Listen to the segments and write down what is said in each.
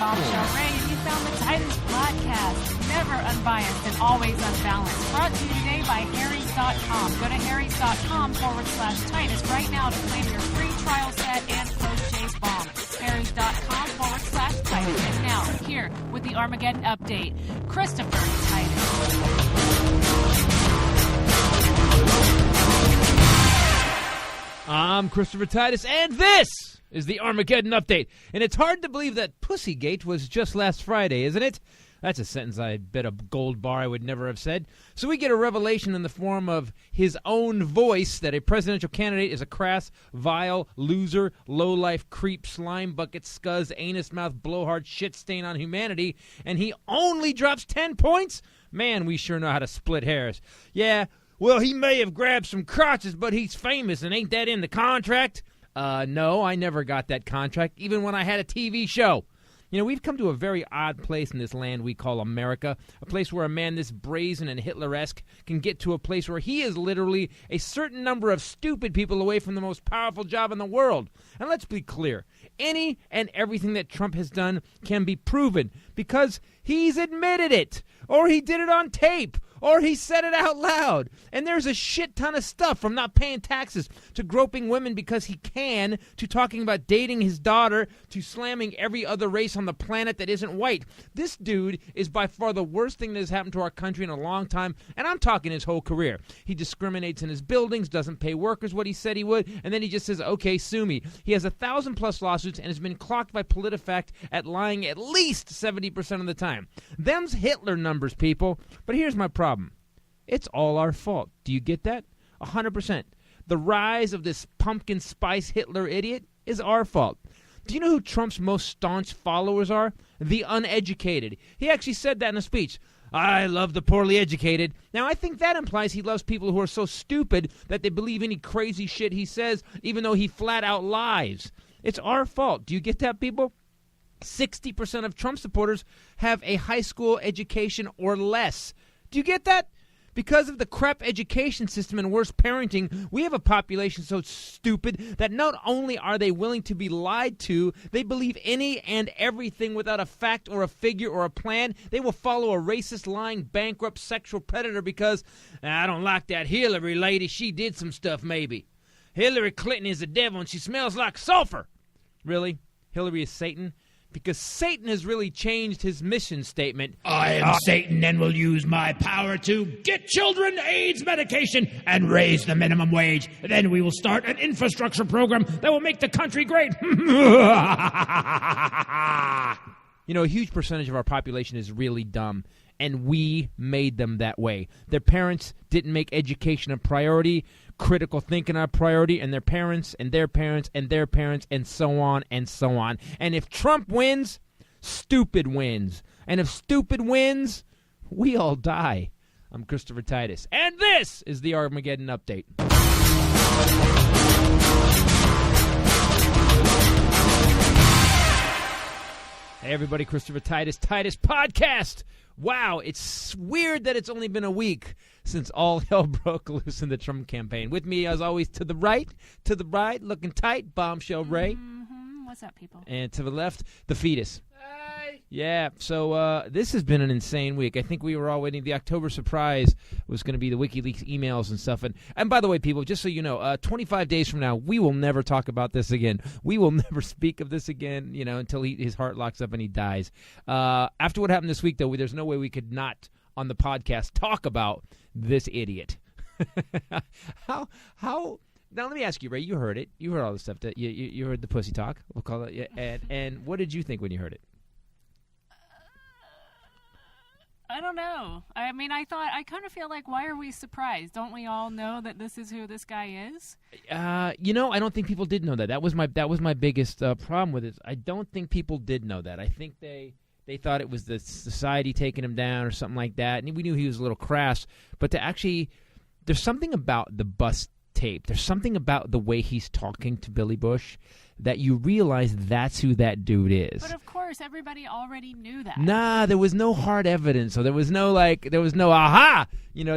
Bombshell Rae, and you found the Titus podcast. Never unbiased and always unbalanced. Brought to you today by Harry's.com. Go to Harry's.com/Titus right now to claim your free trial set and Coach Jay's bomb. Harry's.com/Titus. And now, here with the Armageddon update, Christopher Titus. I'm Christopher Titus, and this is the Armageddon Update. And it's hard to believe that Pussygate was just last Friday, isn't it? That's a sentence I bet a gold bar I would never have said. So we get a revelation in the form of his own voice that a presidential candidate is a crass, vile, loser, low-life creep, slime bucket, scuzz, anus-mouth, blowhard shit stain on humanity, and he only drops 10 points? Man, we sure know how to split hairs. Yeah, well, he may have grabbed some crotches, but he's famous, and ain't that in the contract? No, I never got that contract, even when I had a TV show. You know, we've come to a very odd place in this land we call America, a place where a man this brazen and Hitler-esque can get to a place where he is literally a certain number of stupid people away from the most powerful job in the world. And let's be clear, any and everything that Trump has done can be proven because he's admitted it, or he did it on tape, or he said it out loud. And there's a shit ton of stuff from not paying taxes to groping women because he can, to talking about dating his daughter, to slamming every other race on the planet that isn't white. This dude is by far the worst thing that has happened to our country in a long time, and I'm talking his whole career. He discriminates in his buildings, doesn't pay workers what he said he would, and then he just says, okay, sue me. He has 1,000+ lawsuits and has been clocked by PolitiFact at lying at least 70% of the time. Them's Hitler numbers, people. But here's my problem. It's all our fault. Do you get that? 100%. The rise of this pumpkin spice Hitler idiot is our fault. Do you know who Trump's most staunch followers are? The uneducated. He actually said that in a speech. I love the poorly educated. Now, I think that implies he loves people who are so stupid that they believe any crazy shit he says, even though he flat out lies. It's our fault. Do you get that, people? 60% of Trump supporters have a high school education or less. Do you get that? Because of the crap education system and worse parenting, we have a population so stupid that not only are they willing to be lied to, they believe any and everything without a fact or a figure or a plan. They will follow a racist, lying, bankrupt, sexual predator because, I don't like that Hillary lady. She did some stuff maybe. Hillary Clinton is a devil and she smells like sulfur. Really? Hillary is Satan? Because Satan has really changed his mission statement. I am Satan and will use my power to get children AIDS medication and raise the minimum wage. Then we will start an infrastructure program that will make the country great. You know, a huge percentage of our population is really dumb, and we made them that way. Their parents didn't make education a priority, critical thinking a priority, and their parents and their parents and their parents, and so on and so on. And if Trump wins, stupid wins. And if stupid wins, we all die. I'm Christopher Titus, and this is the Armageddon Update. Hey everybody, Christopher Titus Podcast. Wow, it's weird that it's only been a week since all hell broke loose in the Trump campaign. With me, as always, to the right, looking tight, Bombshell Rae. Mm-hmm. What's up, people? And to the left, the fetus. Hi. Yeah, so this has been an insane week. I think we were all waiting. The October surprise was going to be the WikiLeaks emails and stuff. And by the way, people, just so you know, 25 days from now, we will never talk about this again. We will never speak of this again, you know, until his heart locks up and he dies. After what happened this week, though, there's no way we could not, on the podcast, talk about this idiot. How... Now, let me ask you, Ray, you heard it. You heard all the stuff. That you heard the pussy talk. We'll call it. And what did you think when you heard it? I don't know. I mean, I kind of feel like, why are we surprised? Don't we all know that this is who this guy is? You know, I don't think people did know that. That was my biggest problem with it. I don't think people did know that. I think they thought it was the society taking him down or something like that. And we knew he was a little crass. But to actually, there's something about the bust tape. There's something about the way he's talking to Billy Bush that you realize that's who that dude is. But of course, everybody already knew that. Nah, there was no hard evidence, so there was no aha. You know,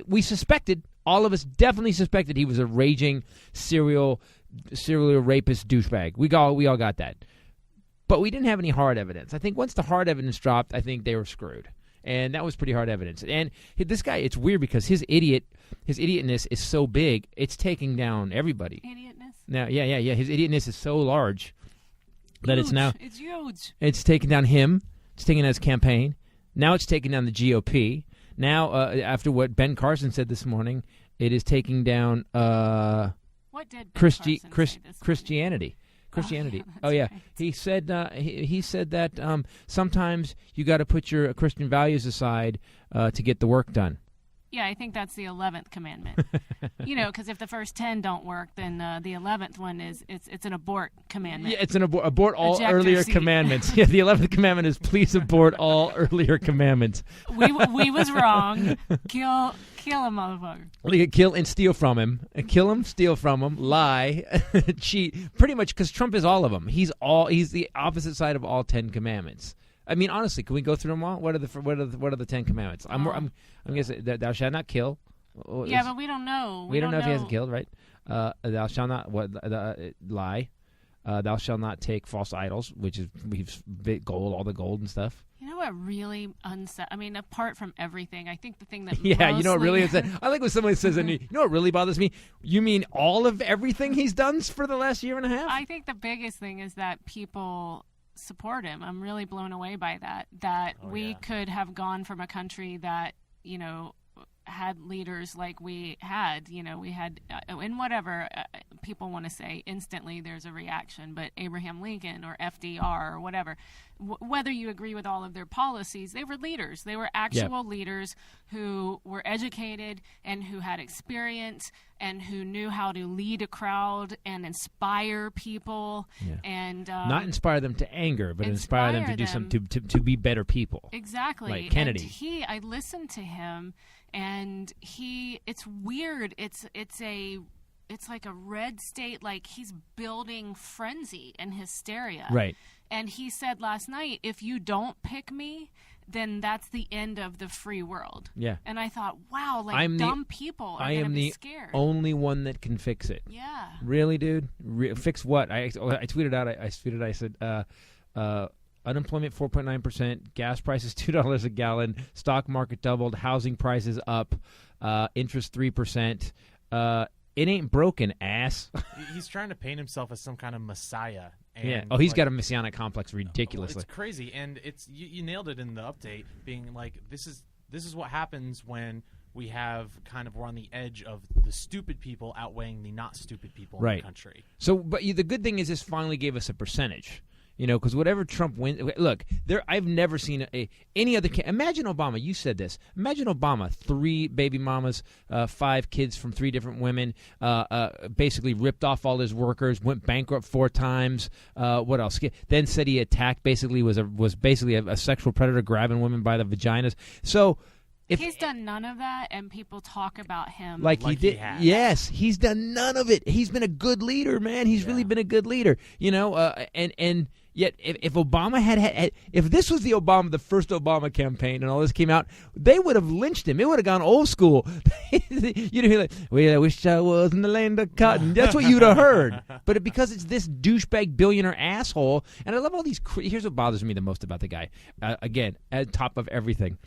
we suspected. All of us definitely suspected he was a raging serial rapist douchebag. We all got that. But we didn't have any hard evidence. I think once the hard evidence dropped, I think they were screwed. And that was pretty hard evidence. And this guy, it's weird because his idiotness is so big, it's taking down everybody. Idiotness? Now, yeah. His idiotness is so large that it's huge. It's taking down him. It's taking down his campaign. Now it's taking down the GOP. Now, after what Ben Carson said this morning, it is taking down what did Ben Carson say this Christianity. Christianity. Right. He said he said that sometimes you got to put your Christian values aside to get the work done. Yeah, I think that's the 11th commandment. Because if the first 10 don't work, then the 11th one it's an abort commandment. Yeah, it's an abort all Ejector earlier seat. commandments. Yeah, the 11th commandment is please abort all earlier commandments. We was wrong. Kill a motherfucker. Kill and steal from him. Kill him, steal from him, lie, cheat. Pretty much because Trump is all of them. He's the opposite side of all 10 commandments. I mean, honestly, can we go through them all? What are the 10 commandments? I'm guessing that thou shalt not kill. Yeah, but we don't know. We don't know if he hasn't killed, right? Thou shalt not lie. Thou shalt not take false idols, which is gold, all the gold and stuff. You know what really apart from everything, I think the thing that you know what really is that I like when somebody says, you know what really bothers me? You mean all of everything he's done for the last year and a half? I think the biggest thing is that people support him. I'm really blown away by that we could have gone from a country that had leaders like we had and whatever people want to say, instantly there's a reaction, but Abraham Lincoln or FDR or whatever, whether you agree with all of their policies, they were leaders. They were actual leaders who were educated and who had experience and who knew how to lead a crowd and inspire people and not inspire them to anger, but inspire them to do something to be better people. Exactly. Like Kennedy. And I listened to him, and it's weird. It's like a red state, like he's building frenzy and hysteria. Right. And he said last night, if you don't pick me, then that's the end of the free world. Yeah. And I thought, wow, dumb people are I going am to be the scared. only one that can fix it. Yeah. Really, dude? Fix what? I tweeted out. I said, unemployment 4.9%, gas prices $2 a gallon, stock market doubled, housing prices up, interest 3%. It ain't broken, ass. He's trying to paint himself as some kind of messiah. And yeah. Oh, he's got a messianic complex ridiculously. It's crazy, and it's you nailed it in the update, being like, this is what happens when we have we're on the edge of the stupid people outweighing the not stupid people in the country. So, but the good thing is this finally gave us a percentage. Because whatever Trump wins, look, I've never seen any other. Imagine Obama. You said this. Imagine Obama, 3 baby mamas, 5 kids from 3 different women, basically ripped off all his workers, went bankrupt 4 times. What else? Then said he attacked. Basically, was basically a sexual predator, grabbing women by the vaginas. So. He's done none of that, and people talk about him like he did. Yes, he's done none of it. He's been a good leader, man. He's really been a good leader. And yet, if Obama had if this was the first Obama campaign, and all this came out, they would have lynched him. It would have gone old school. You'd be like, "Well, I wish I was in the land of cotton." That's what you'd have heard. But because it's this douchebag billionaire asshole, and I love all these. Here's what bothers me the most about the guy. Again, at top of everything.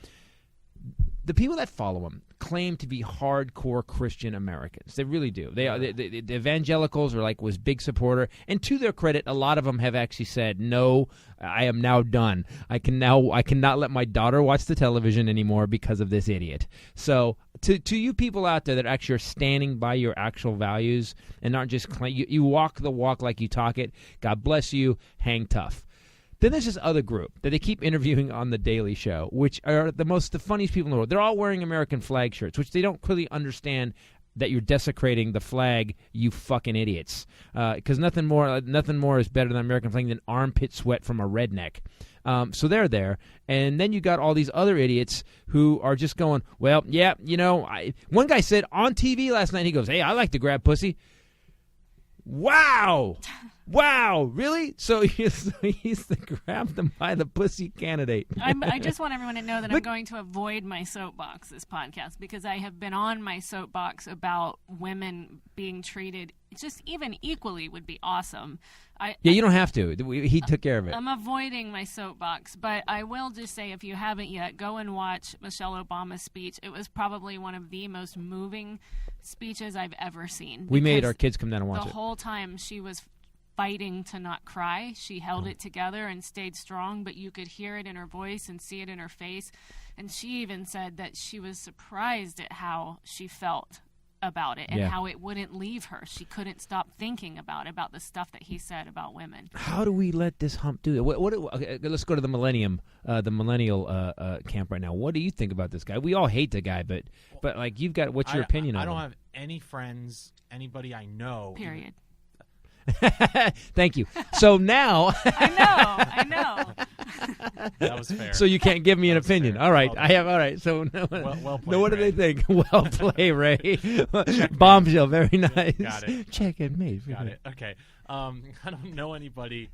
The people that follow him claim to be hardcore Christian Americans. They really do. The evangelicals was big supporter, and to their credit, a lot of them have actually said, "No, I am now done. I cannot let my daughter watch the television anymore because of this idiot." So, to you people out there that actually are standing by your actual values and aren't just you walk the walk like you talk it. God bless you. Hang tough. Then there's this other group that they keep interviewing on The Daily Show, which are the funniest people in the world. They're all wearing American flag shirts, which they don't clearly understand that you're desecrating the flag, you fucking idiots. Because nothing more is better than American flag than armpit sweat from a redneck. So they're there. And then you got all these other idiots who are just going, well, yeah, one guy said on TV last night, he goes, "Hey, I like to grab pussy." Wow. Wow, really? So he's the grab them by the pussy candidate. I just want everyone to know that I'm going to avoid my soapbox this podcast because I have been on my soapbox about women being treated just even equally would be awesome. You don't have to. He took care of it. I'm avoiding my soapbox, but I will just say if you haven't yet, go and watch Michelle Obama's speech. It was probably one of the most moving speeches I've ever seen. We made our kids come down and watch it. The whole time she was fighting to not cry. She held it together and stayed strong, but you could hear it in her voice and see it in her face. And she even said that she was surprised at how she felt about it and how it wouldn't leave her. She couldn't stop thinking about the stuff that he said about women. How do we let this hump do it? Okay, let's go to the millennial camp right now. What do you think about this guy? We all hate the guy, but like what's your opinion on him? I don't have any friends, anybody I know. Period. Thank you. So now I know. That was fair. So you can't give me an opinion. Fair. All right. Well I have all right. So well played, what do Ray. they think? Well played, Ray. Bombshell, very nice. Got it. Check it, mate. Got it. Okay. I don't know anybody.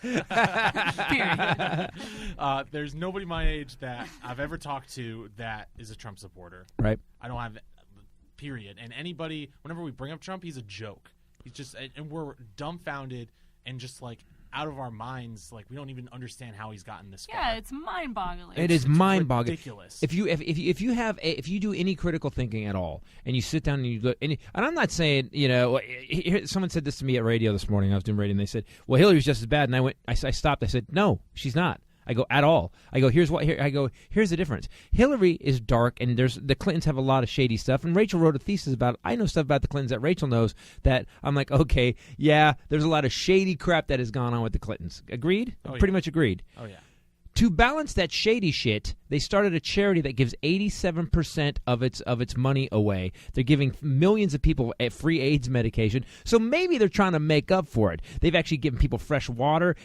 Period. There's nobody my age that I've ever talked to that is a Trump supporter. Right. I don't have, period. And anybody, whenever we bring up Trump, he's a joke. He's just, and we're dumbfounded and just like out of our minds. Like we don't even understand how he's gotten this far. Yeah, it's mind-boggling. It is mind-boggling. Ridiculous. If you do any critical thinking at all, and you sit down and you look, and I'm not saying someone said this to me at radio this morning. I was doing radio, and they said, "Well, Hillary's just as bad." And I stopped. I said, "No, she's not." I go, at all. I go, here's the difference. Hillary is dark, and the Clintons have a lot of shady stuff, and Rachel wrote a thesis about it. I know stuff about the Clintons that Rachel knows that I'm like, okay, yeah, there's a lot of shady crap that has gone on with the Clintons. Agreed? Pretty much agreed. Oh, yeah. To balance that shady shit, they started a charity that gives 87% of its money away. They're giving millions of people free AIDS medication. So maybe they're trying to make up for it. They've actually given people fresh water.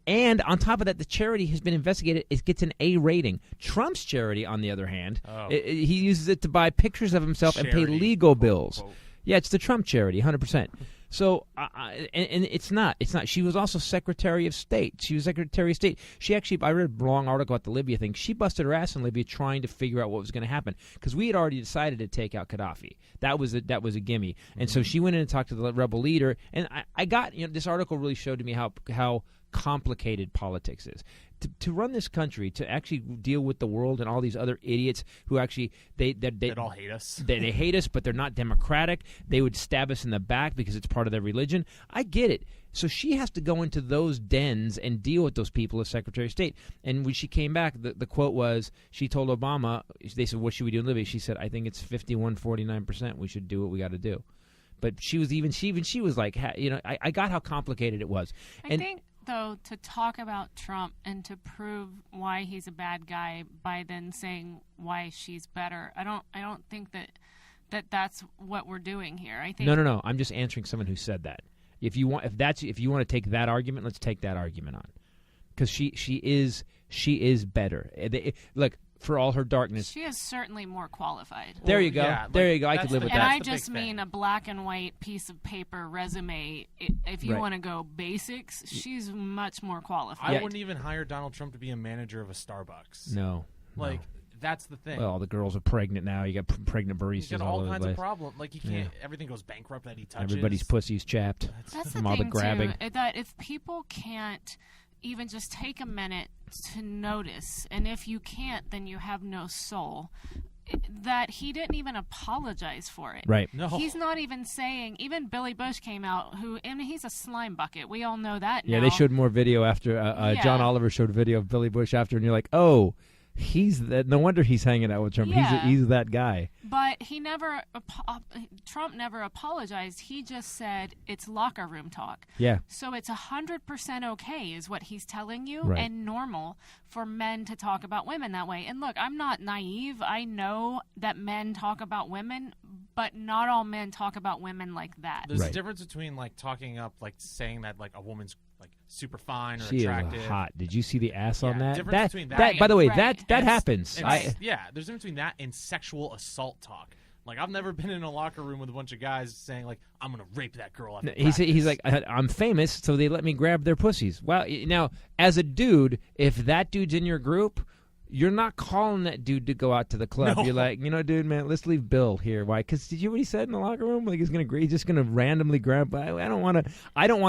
And on top of that, the charity has been investigated. It gets an A rating. Trump's charity, on the other hand, he uses it to buy pictures of himself and pay legal bills. Quote. Yeah, it's the Trump charity, 100%. So, and it's not. She was also Secretary of State. She was Secretary of State. She actually, I read a long article about the Libya thing. She busted her ass in Libya trying to figure out what was going to happen because we had already decided to take out Gaddafi. That was a gimme. And so she went in and talked to the rebel leader. And I got, this article really showed to me how complicated politics is. To run this country, to actually deal with the world and all these other idiots who actually they all hate us. They hate us, but they're not democratic. They would stab us in the back because it's part of their religion. I get it. So she has to go into those dens and deal with those people as Secretary of State. And when she came back, the quote was, she told Obama, they said, what should we do in Libya? She said, I think it's 51-49%. We should do what we got to do. But she was like, I got how complicated it was. I think, though, to talk about Trump and to prove why he's a bad guy by then saying why she's better, I don't think that's what we're doing here. I think No. I'm just answering someone who said that. If you want to take that argument, let's take that argument on, because she is better. Look. For all her darkness, she is certainly more qualified. There you go. Yeah, there you go. I could live with and that. I just mean a black and white piece of paper resume. If you want to go basics, she's much more qualified. I wouldn't even hire Donald Trump to be a manager of a Starbucks. No. That's the thing. Well, all the girls are pregnant now. You got pregnant baristas. You got all kinds of problems. Like you can't. Everything goes bankrupt that he touches. Everybody's pussy's chapped That's from the all thing the grabbing. too. That if people can't even just take a minute to notice, and if you can't, then you have no soul. That he didn't even apologize for it. Right. No. He's not even saying. Even Billy Bush came out, he's a slime bucket. We all know that now. Yeah, they showed more video after. John Oliver showed a video of Billy Bush after, and you're like, oh, he's that. No wonder he's hanging out with Trump. Yeah. He's that guy. But Trump never apologized. He just said it's locker room talk. Yeah. So it's 100% okay, is what he's telling you, Right. and normal for men to talk about women that way. And look, I'm not naive. I know that men talk about women, but not all men talk about women like that. There's Right. a difference between like talking up, like saying that like a woman's like super fine or She attractive. is hot. Did you see the ass on that? Difference between that by the way, Right. that happens. And there's a difference between that and sexual assault talk. Like, I've never been in a locker room with a bunch of guys saying, like, I'm going to rape that girl after He's like, I'm famous, so they let me grab their pussies. Well, now, as a dude, if that dude's in your group, you're not calling that dude to go out to the club. No. You're like, dude, man, let's leave Bill here. Why? Because did you hear what he said in the locker room? Like he's just gonna randomly grab. I don't want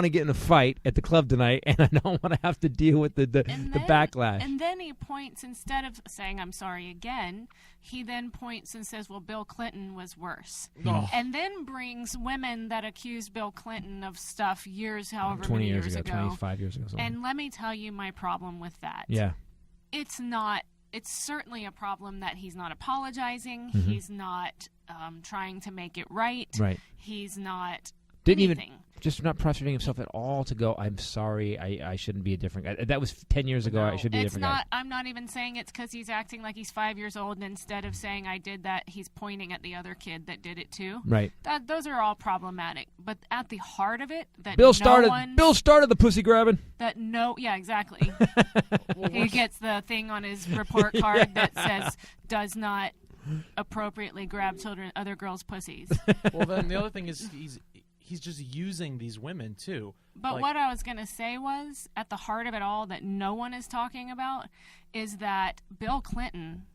to get in a fight at the club tonight, and I don't want to have to deal with the backlash. And then he points, instead of saying I'm sorry again, he then points and says, well, Bill Clinton was worse. Oh. And then brings women that accused Bill Clinton of stuff however 20 many years ago, 25 years ago. Something. And let me tell you my problem with that. Yeah. It's certainly a problem that he's not apologizing. Mm-hmm. He's not trying to make it right. Right. He's not Didn't anything. even just not prostrating himself at all to go, I'm sorry, I shouldn't be a different guy. That was 10 years ago. I should be a different guy. I'm not even saying it's because he's acting like he's 5 years old, and instead of saying I did that, he's pointing at the other kid that did it too. Right. Those are all problematic. But at the heart of it, that Bill started the pussy grabbing. Yeah, exactly. He gets the thing on his report card that says does not appropriately grab other girls' pussies. Well, then the other thing is he's just using these women too. But what I was going to say was, at the heart of it all that no one is talking about is that Bill Clinton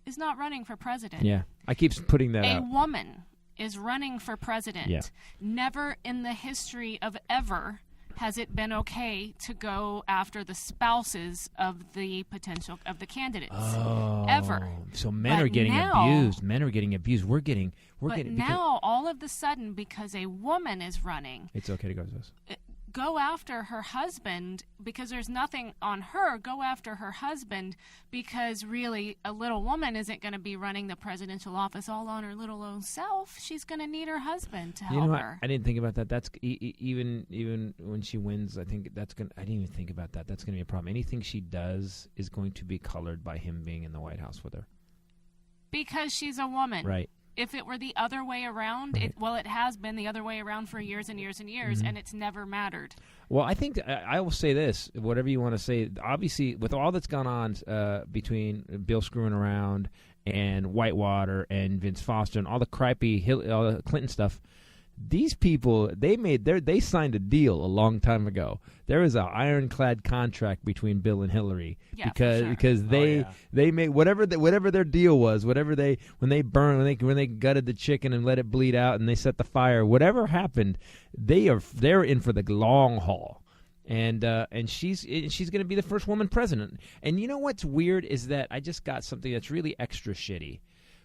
is not running for president. Yeah, I keep putting that out. A woman is running for president. Yeah. Never in the history of ever has it been okay to go after the spouses of the candidates. Oh, ever. So men are getting abused. Men are getting abused. We're getting. Now, all of a sudden, because a woman is running, it's okay to go to this. Go after her husband because there's nothing on her. Go after her husband because really a little woman isn't going to be running the presidential office all on her little old self. She's going to need her husband to help her. I didn't think about that. That's even when she wins. I think that's going. I didn't even think about that. That's going to be a problem. Anything she does is going to be colored by him being in the White House with her. Because she's a woman. Right. If it were the other way around, right. It has been the other way around for years and years and years, and it's never mattered. Well, I think I will say this, whatever you want to say, obviously, with all that's gone on between Bill screwing around and Whitewater and Vince Foster and all the crappy all the Clinton stuff, these people, they signed a deal a long time ago. There was an ironclad contract between Bill and Hillary because they made whatever their deal was, when they gutted the chicken and let it bleed out and they set the fire, whatever happened, they're in for the long haul. And she's going to be the first woman president. And you know what's weird is that I just got something that's really extra shitty.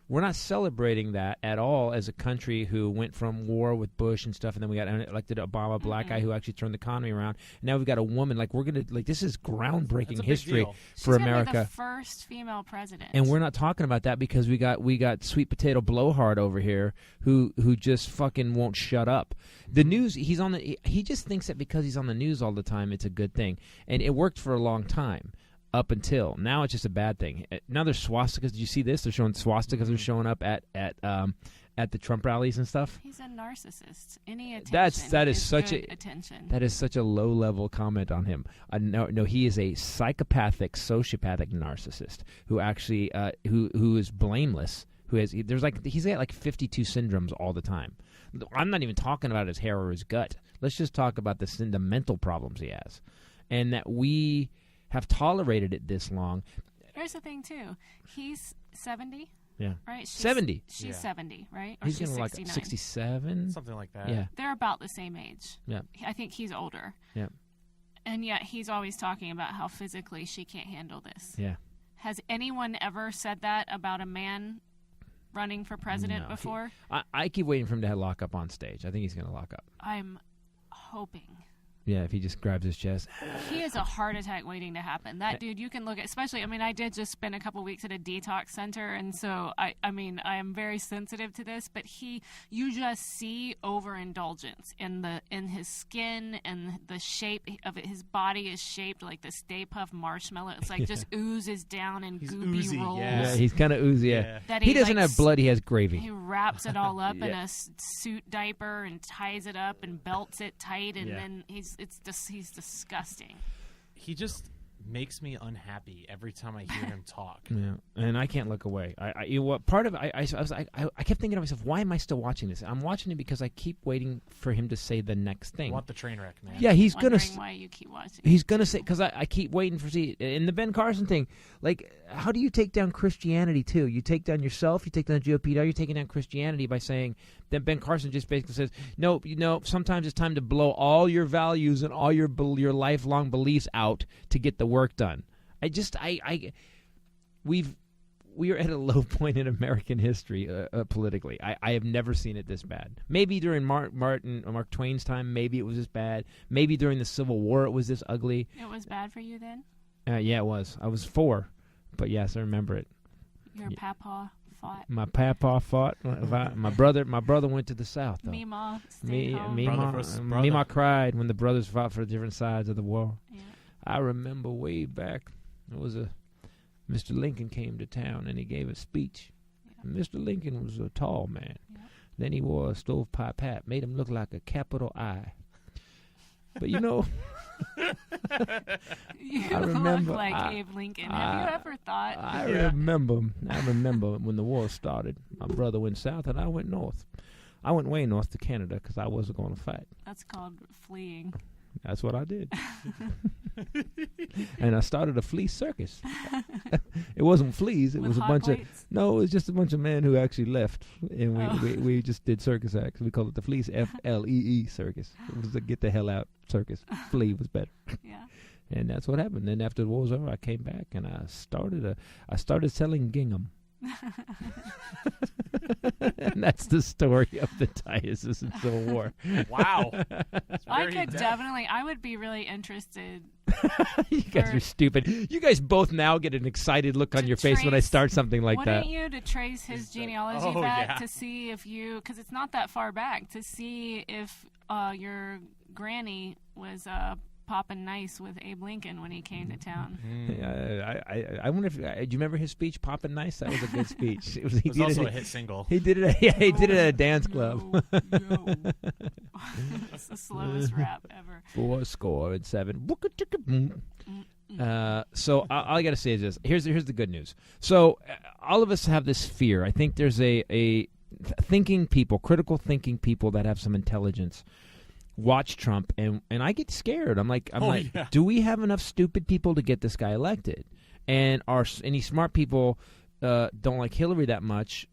We're not celebrating that at all as a country who went from war with Bush and stuff, and then we got elected Obama, black guy who actually turned the economy around. Now we've got a woman. This is groundbreaking history for America. She's the first female president, and we're not talking about that because we got sweet potato blowhard over here who just fucking won't shut up. The news, he just thinks that because he's on the news all the time, it's a good thing, and it worked for a long time. Up until now, it's just a bad thing. Now there's swastikas. Did you see this? They're showing swastikas. They're showing up at the Trump rallies and stuff. He's a narcissist. Any attention that is such good attention. That is such a low level comment on him. No, he is a psychopathic, sociopathic narcissist who actually who is blameless. He's got like 52 syndromes all the time. I'm not even talking about his hair or his gut. Let's just talk about the mental problems he has, and that we have tolerated it this long. Here's the thing, too. He's 70. Yeah. Right? 70. She's 70, right? Or he's she's going to 69. 67. Something like that. Yeah. They're about the same age. Yeah. I think he's older. Yeah. And yet he's always talking about how physically she can't handle this. Yeah. Has anyone ever said that about a man running for president before? I keep waiting for him to lock up on stage. I think he's going to lock up. I'm hoping. Yeah, if he just grabs his chest. He is a heart attack waiting to happen. That dude, you can look at, especially, I did just spend a couple weeks at a detox center, and so, I am very sensitive to this, but you just see overindulgence in his skin, and the shape of it. His body is shaped like the Stay Puft marshmallow. It's like just oozes down in goopy oozy, rolls. Yeah, he's kind of oozy, yeah. That he doesn't have blood, he has gravy. He wraps it all up in a suit diaper and ties it up and belts it tight, and then he's disgusting. He just makes me unhappy every time I hear him talk. Yeah, and I can't look away. You know what? Part of it, I kept thinking to myself, why am I still watching this? I'm watching it because I keep waiting for him to say the next thing. I want the train wreck, man. Yeah, he's gonna. Why you keep watching? He's gonna say, because I keep waiting for in the Ben Carson thing. Like, how do you take down Christianity too? You take down yourself. You take down the GOP. Now you're taking down Christianity by saying that Ben Carson just basically says, no, sometimes it's time to blow all your values and all your lifelong beliefs out to get the work done. We are at a low point in American history politically. I have never seen it this bad. Maybe during Mark Twain's time, maybe it was this bad. Maybe during the Civil War, it was this ugly. It was bad for you then? Yeah, it was. I was 4, but yes, I remember it. Your papa fought. My papa fought. My brother went to the South. Though. Meemaw stayed home. Meemaw cried when the brothers fought for different sides of the war. Yeah. I remember way back. It was Mr. Lincoln came to town and he gave a speech. Yeah. Mr. Lincoln was a tall man. Yeah. Then he wore a stovepipe hat, made him look like a capital I. But you I remember, look like Abe Lincoln. Have you ever thought? I remember when the war started. My brother went south and I went north. I went way north to Canada because I wasn't going to fight. That's called fleeing. That's what I did. And I started a flea circus. It wasn't fleas. It With was a hot bunch plates? it was just a bunch of men who actually left. And we just did circus acts. We called it the Fleas, FLEE circus. It was the get the hell out circus. Flea was better. Yeah. And that's what happened. Then after the war was over, I came back and I started selling gingham. And that's the story of the Titus and Civil War. Wow. I would be really interested. You guys are stupid. You guys both now get an excited look on your face when I start something like that. Wouldn't you to trace his genealogy back to see if because it's not that far back, to see if your granny was popping nice with Abe Lincoln when he came to town. I wonder if do you remember his speech, "Popping Nice"? That was a good speech. It was also a hit single. He did it. He did it at a dance club. It's the slowest rap ever. 4-7. So all I got to say is this. Here's the good news. So all of us have this fear. I think there's a thinking people, critical thinking people that have some intelligence. Watch Trump and I get scared. I'm like, do we have enough stupid people to get this guy elected? And are any smart people don't like Hillary that much,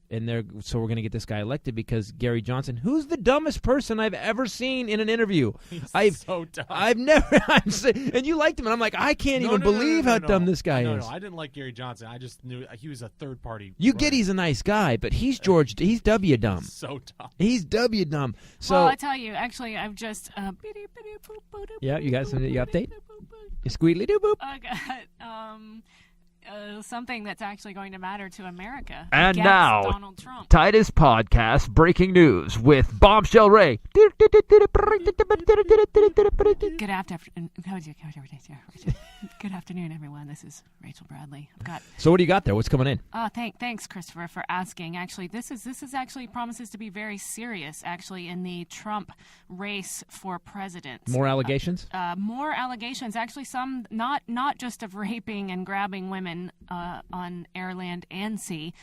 so we're going to get this guy elected because Gary Johnson, who's the dumbest person I've ever seen in an interview. He's so dumb. I've never, and you liked him, and I'm like, I can't even believe how dumb this guy is. No, I didn't like Gary Johnson. I just knew he was a third party. You get he's a nice guy, but he's W dumb. So dumb. He's W dumb. So well, I tell you, actually, I've just yeah, you got something you update? Squeedly doo boop. I got something that's actually going to matter to America. And now, Donald Trump. Titus Podcast breaking news with Bombshell Rae. Good afternoon, everyone. This is Rachel Bradley. So what do you got there? What's coming in? Thanks, Christopher, for asking. Actually, this is actually promises to be very serious. Actually, in the Trump race for president. More allegations. More allegations. Actually, some not just of raping and grabbing women on air, land, and sea.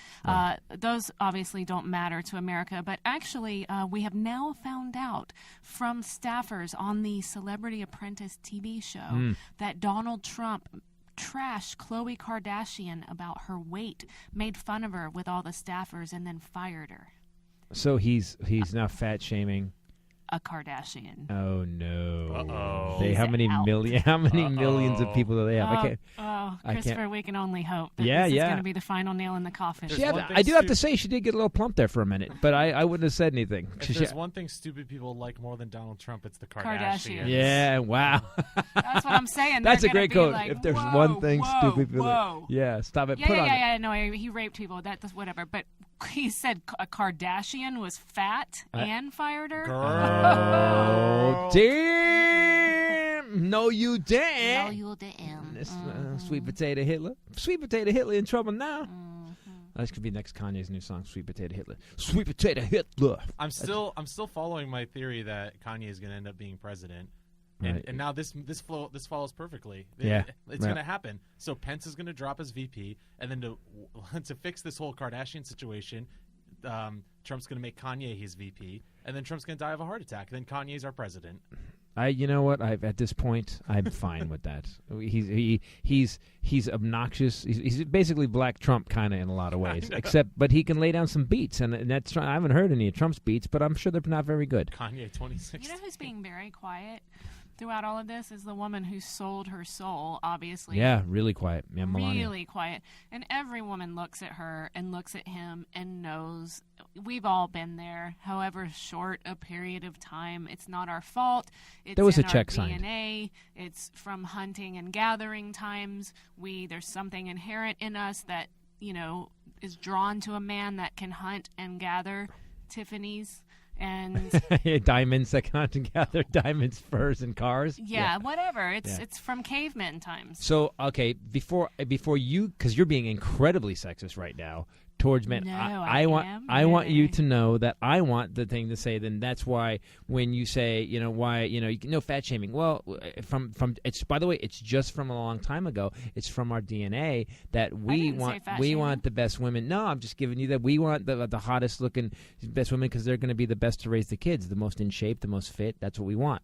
Those obviously don't matter to America. But actually, we have now found out from staffers on the Celebrity Apprentice TV show that Donald Trump trashed Khloe Kardashian about her weight, made fun of her with all the staffers, and then fired her. So he's now fat shaming a Kardashian. Oh no! Uh-oh. How many millions of people do they have? Christopher, we can only hope that this is going to be the final nail in the coffin. I do have to say she did get a little plump there for a minute, but I wouldn't have said anything. If there's one thing stupid people like more than Donald Trump, it's the Kardashians. Yeah, wow. That's what I'm saying. That's a great quote. Like, if there's one thing stupid people stop it. No, he raped people. That's whatever. But he said a Kardashian was fat and fired her. Oh, damn! No, you didn't. No, you didn't. Sweet Potato Hitler. Sweet Potato Hitler in trouble now. This could be next Kanye's new song, Sweet Potato Hitler. Sweet Potato Hitler. I'm still following my theory that Kanye is going to end up being president. Right. And now this follows perfectly. Yeah. It's going to happen. So Pence is going to drop as VP, and then to fix this whole Kardashian situation, Trump's going to make Kanye his VP, and then Trump's going to die of a heart attack. Then Kanye's our president. You know what? At this point, I'm fine with that. He's obnoxious. He's basically Black Trump kind of in a lot of ways. But he can lay down some beats, and that's. I haven't heard any of Trump's beats, but I'm sure they're not very good. Kanye 2016. You know who's being very quiet throughout all of this is the woman who sold her soul, obviously. Yeah, really quiet. Yeah, Melania. Really quiet. And every woman looks at her and looks at him and knows we've all been there, however short a period of time. It's not our fault. It's there was in a check our signed. DNA. It's from hunting and gathering times. There's something inherent in us that, is drawn to a man that can hunt and gather. Tiffany's. And diamonds that hunt and gather diamonds, furs, and cars. Yeah, whatever. It's from caveman times. So okay, before you, because you're being incredibly sexist right now towards men. No, I want you to know that I want the thing to say. Then that's why when you say fat shaming. Well, from it's, by the way, it's just from a long time ago. It's from our DNA that we want the best women. No, I'm just giving you that we want the hottest looking best women because they're going to be the best to raise the kids, the most in shape, the most fit. That's what we want.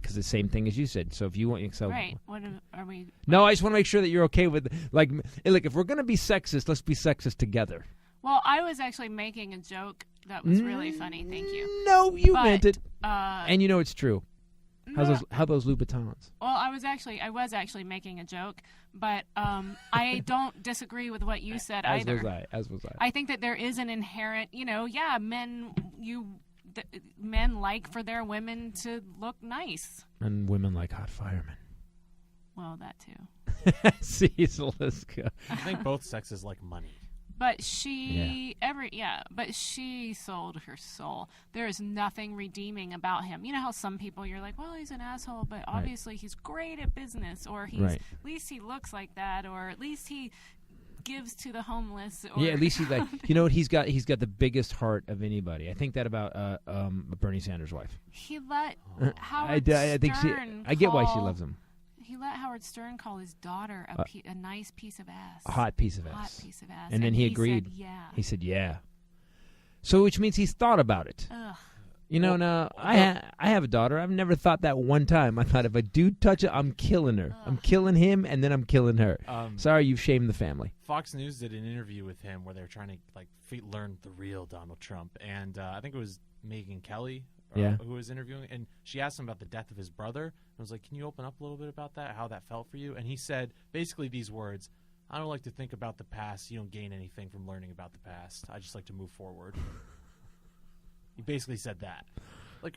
Because the same thing as you said. So if you want, right? What are we? No, I just want to make sure that you're okay with look. If we're going to be sexist, let's be sexist together. Well, I was actually making a joke that was really funny. Thank you. No, you meant it, and it's true. How those Louboutins? Well, I was actually making a joke, but I don't disagree with what you said either. As was I. I think that there is an inherent, men like for their women to look nice, and women like hot firemen. Well, that too. See, so let's go. I think both sexes like money. But she sold her soul. There is nothing redeeming about him. You know how some people you're like, well, he's an asshole, but obviously he's great at business, or at least he looks like that, or at least he gives to the homeless. Or, at least he's like, what he's got the biggest heart of anybody. I think that about Bernie Sanders' wife. He let Howard Stern I get why she loves him. He let Howard Stern call his daughter a nice piece of ass. A hot piece of ass. Hot piece of ass. And then he agreed. Said, yeah. He said, yeah. So which means he's thought about it. Ugh. Now, I have a daughter. I've never thought that one time. I thought if a dude touch it, I'm killing her. I'm killing him, and then I'm killing her. Sorry, you've shamed the family. Fox News did an interview with him where they were trying to learn the real Donald Trump. And I think it was Megyn Kelly who was interviewing, and she asked him about the death of his brother. And was like, can you open up a little bit about that, how that felt for you? And he said basically these words: I don't like to think about the past. You don't gain anything from learning about the past. I just like to move forward. He basically said that. I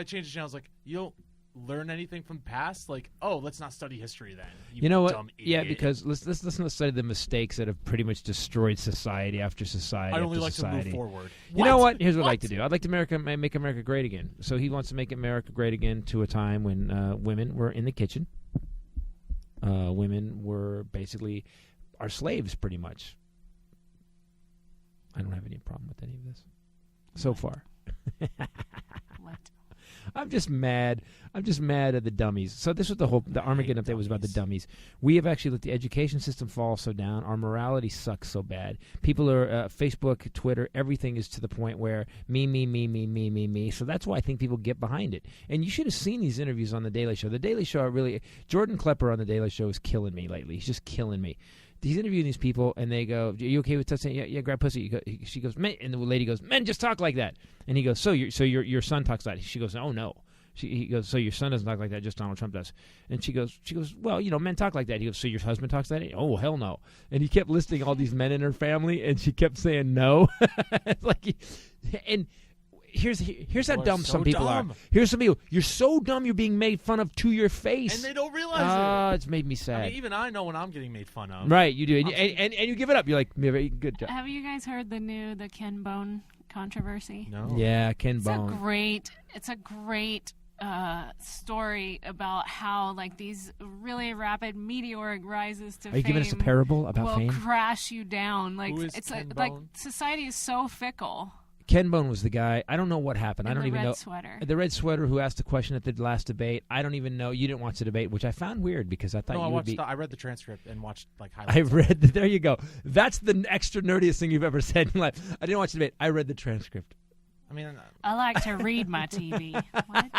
changed the channel. I was like, you don't learn anything from the past? Let's not study history then. You know what? Dumb idiot. Yeah, because let's not study the mistakes that have pretty much destroyed society after society. I only after like society. to move forward. You know what? Here's what I'd like to do. I'd like to make America great again. So he wants to make America great again to a time when women were in the kitchen. Women were basically our slaves, pretty much. I don't have any problem with any of this so far. What? I'm just mad. I'm just mad at the dummies. So this was the Armageddon update was about the dummies. We have actually let the education system fall so down. Our morality sucks so bad. People are Facebook, Twitter, everything is to the point where me. So that's why I think people get behind it. And you should have seen these interviews on The Daily Show. The Daily Show Jordan Klepper on The Daily Show is killing me lately. He's just killing me. He's interviewing these people, and they go, "Are you okay with touching? Yeah, grab pussy." She goes, "Men," and the lady goes, "Men just talk like that." And he goes, "So your son talks like that?" She goes, "Oh no." He goes, "So your son doesn't talk like that? Just Donald Trump does?" And she goes, "Well, men talk like that." He goes, "So your husband talks like that?" "Oh hell no!" And he kept listing all these men in her family, and she kept saying no. Here's how dumb some people are. Here's some people. You're so dumb. You're being made fun of to your face, and they don't realize it. It's made me sad. I mean, even I know when I'm getting made fun of. Right, you do, and you give it up. You're like, good job. Have you guys heard the Ken Bone controversy? No. Yeah, Ken Bone. It's a great story about how these really rapid meteoric rises to fame. Are you giving us a parable about fame? Will crash you down. Who is Ken Bone? Society is so fickle. Ken Bone was the guy. I don't know what happened. I don't even know. Sweater. The red sweater who asked the question at the last debate. I don't even know. You didn't watch the debate, which I found weird because I thought you would be. I read the transcript and watched highlights. I read. There you go. That's the extra nerdiest thing you've ever said in life. I didn't watch the debate. I read the transcript. I mean, I like to read my TV. What?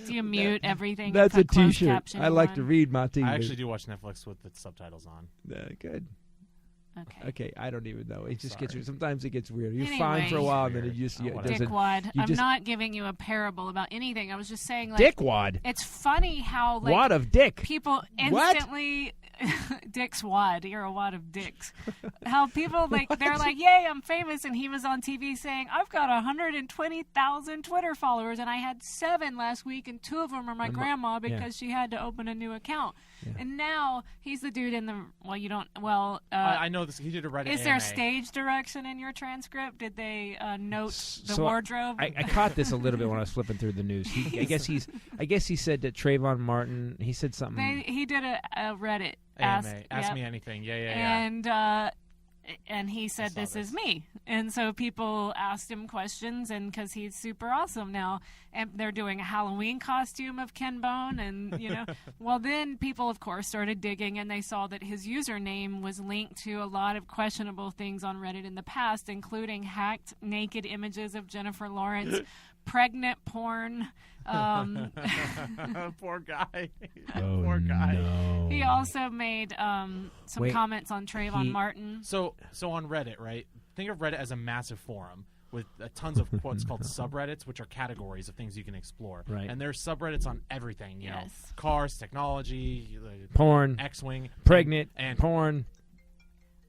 Do you mute everything? That's a T-shirt. T-shirt. I like to read my TV. I actually do watch Netflix with the subtitles on. Good. Okay. I don't even know. It just gets sometimes it gets weird. You're Anyway. fine for a while, and then it just Dickwad. I'm not giving you a parable about anything. I was just saying, like, Dickwad. It's funny how like wad of dick. People instantly Dick's wad. You're a wad of dicks. How people they're like, yay, I'm famous, and he was on TV saying, I've got 120,000 Twitter followers, and I had 7 last week, and 2 of them are my grandma because she had to open a new account. Yeah. And now he's the dude in the I know this. He did a Reddit. Is there stage direction in your transcript? Did they note the wardrobe? I caught this a little bit when I was flipping through the news. I guess he said that Trayvon Martin. He said something. He did a Reddit. Ask me anything. Yeah. And he said, this is me. And so people asked him questions, and because he's super awesome now, and they're doing a Halloween costume of Ken Bone, and, well, then people, of course, started digging, and they saw that his username was linked to a lot of questionable things on Reddit in the past, including hacked naked images of Jennifer Lawrence, pregnant porn. Poor guy. Poor guy. No. He also made some comments on Trayvon Martin. So on Reddit, right? Think of Reddit as a massive forum with tons of what's called subreddits, which are categories of things you can explore. Right. And there's subreddits on everything. You know, cars, technology, porn, X-wing, pregnant, and porn.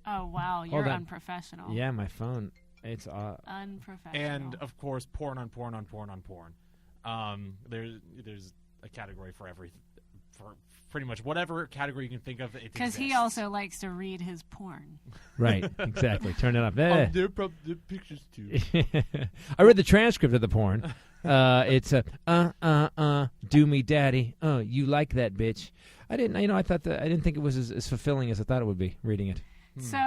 Oh wow, you're unprofessional. Yeah, my phone. It's unprofessional. And of course, porn on porn on porn on porn. There's a category for everything, for pretty much whatever category you can think of. Because he also likes to read his porn. Right, exactly. Turn it up. There are pictures too. I read the transcript of the porn. It's do me daddy. Oh, you like that bitch. I didn't. I thought that I didn't think it was as fulfilling as I thought it would be reading it. So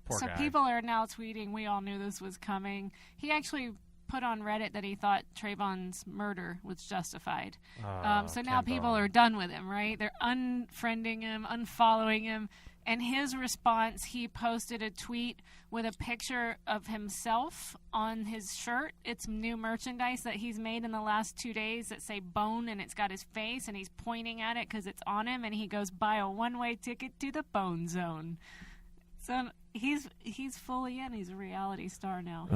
Poor guy. People are now tweeting. We all knew this was coming. He actually put on Reddit that he thought Trayvon's murder was justified. So now people are done with him, right? They're unfriending him, unfollowing him. And his response, he posted a tweet with a picture of himself on his shirt. It's new merchandise that he's made in the last 2 days that say Bone, and it's got his face, and he's pointing at it because it's on him, and he goes, buy a one-way ticket to the Bone Zone. So he's fully in. He's a reality star now.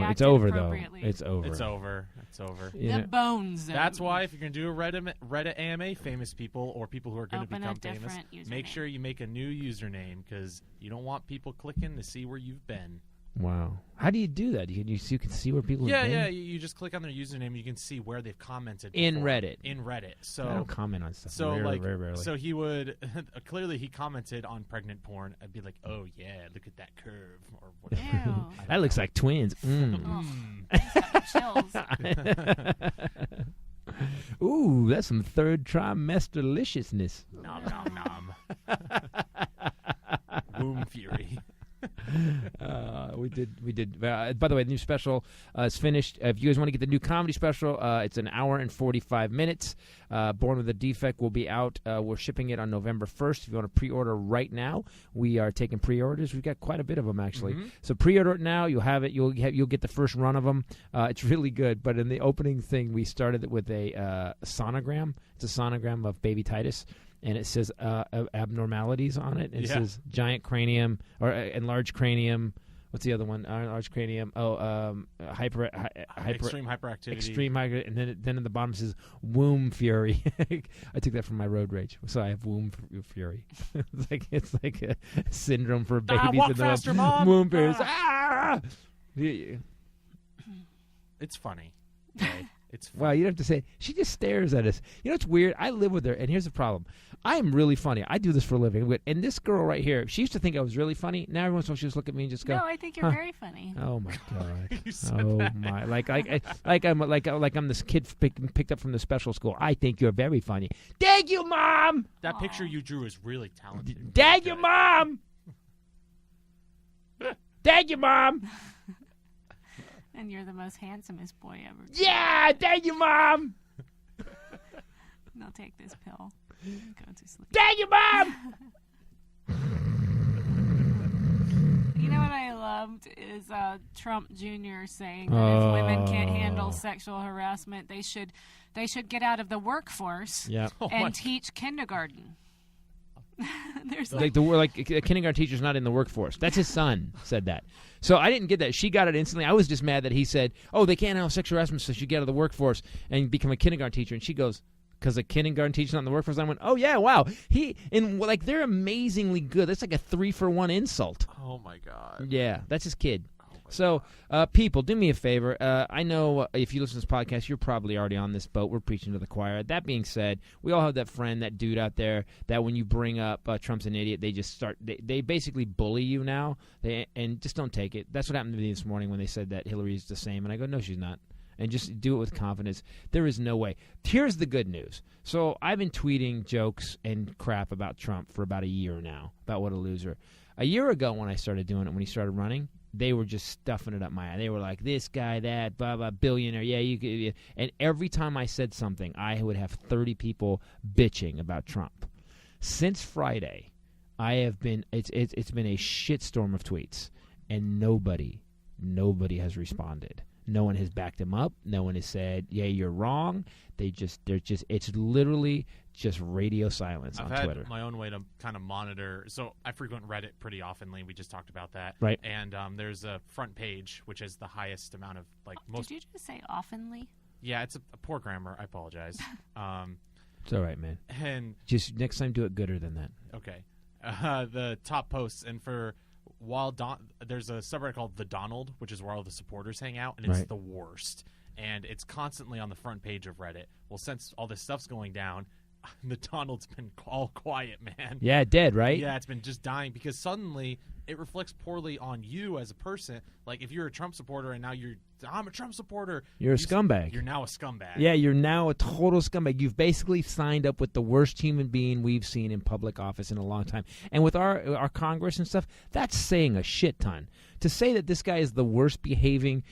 It's over though. It's over. It's over. The Bone Zone. That's why if you're gonna do a Reddit AMA, famous people or people who are going to become famous, make sure you make a new username because you don't want people clicking to see where you've been. Wow. How do you do that? You can see where people have been? Yeah. You just click on their username. You can see where they've commented in before. Reddit. In Reddit. So I don't comment on stuff. So very rarely. So he would clearly he commented on pregnant porn. I'd be like, oh yeah, look at that curve or whatever. That looks like twins. Chills. Ooh, that's some third trimester deliciousness. Nom nom nom. Womb fury. We did. By the way, the new special is finished. If you guys want to get the new comedy special, it's an hour and 45 minutes. Born with a Defect will be out. We're shipping it on November 1st. If you want to pre-order right now, we are taking pre-orders. We've got quite a bit of them actually. So pre-order it now. You'll have it. You'll get the first run of them. It's really good. But in the opening thing, we started it with a sonogram. It's a sonogram of baby Titus. And it says abnormalities on it. It says giant cranium or enlarged cranium. What's the other one? Enlarged cranium. Extreme hyperactivity. Extreme hyper. And then at the bottom it says womb fury. I took that from my road rage. So I have womb fury. it's like a syndrome for babies. Walk faster, Mom. Womb fury. It's funny. Okay? It's funny. Wow, you don't have to say it. She just stares at us. You know what's weird? I live with her, and here's the problem. I am really funny. I do this for a living. And this girl right here, she used to think I was really funny. Now every once in a while she just look at me and just go, no, I think you're very funny. Oh my God. You said that. My. Like I'm this kid picked up from the special school. I think you're very funny. Dag you, Mom! That picture you drew is really talented. Dag you, Mom! Thank you, Mom. And you're the most handsomest boy ever. Yeah, thank you, Mom. Now take this pill. Go to sleep. Thank you, Mom. You know what I loved is Trump Jr. saying that if women can't handle sexual harassment, they should get out of the workforce and teach kindergarten. There's like a kindergarten teacher's not in the workforce. That's his son said that. So I didn't get that. She got it instantly. I was just mad that he said, "Oh, they can't have sexual harassment, so she get out of the workforce and become a kindergarten teacher." And she goes, "Because a kindergarten teacher's not in the workforce." I went, "Oh yeah, wow." They're amazingly good. That's like a 3-for-1 insult. Oh my God. Yeah, that's his kid. So, people, do me a favor. I know if you listen to this podcast, you're probably already on this boat. We're preaching to the choir. That being said, we all have that friend, that dude out there, that when you bring up Trump's an idiot, they just start, they basically bully you now, and just don't take it. That's what happened to me this morning when they said that Hillary's the same. And I go, no, she's not. And just do it with confidence. There is no way. Here's the good news. So I've been tweeting jokes and crap about Trump for about a year now, about what a loser. A year ago when I started doing it, when he started running, they were just stuffing it up my eye. They were like, this guy, that, blah, blah, billionaire. Yeah, you could. Yeah. And every time I said something, I would have 30 people bitching about Trump. Since Friday, I have been, it's been a shitstorm of tweets, and nobody has responded. No one has backed him up. No one has said, yeah, you're wrong. It's literally just radio silence on Twitter. I've had my own way to kind of monitor. So I frequent Reddit pretty oftenly. We just talked about that. Right. And there's a front page, which is the highest amount of, most. Did you just say oftenly? Yeah, it's a poor grammar. I apologize. It's all right, man. And just next time do it gooder than that. Okay. The top posts, and for there's a subreddit called The Donald, which is where all the supporters hang out, and it's the worst. And it's constantly on the front page of Reddit. Well, since all this stuff's going down, the Donald's been all quiet, man. Yeah, dead, right? Yeah, it's been just dying because suddenly it reflects poorly on you as a person. Like if you're a Trump supporter and now I'm a Trump supporter. You're a scumbag. You're now a scumbag. Yeah, you're now a total scumbag. You've basically signed up with the worst human being we've seen in public office in a long time. And with our Congress and stuff, that's saying a shit ton. To say that this guy is the worst behaving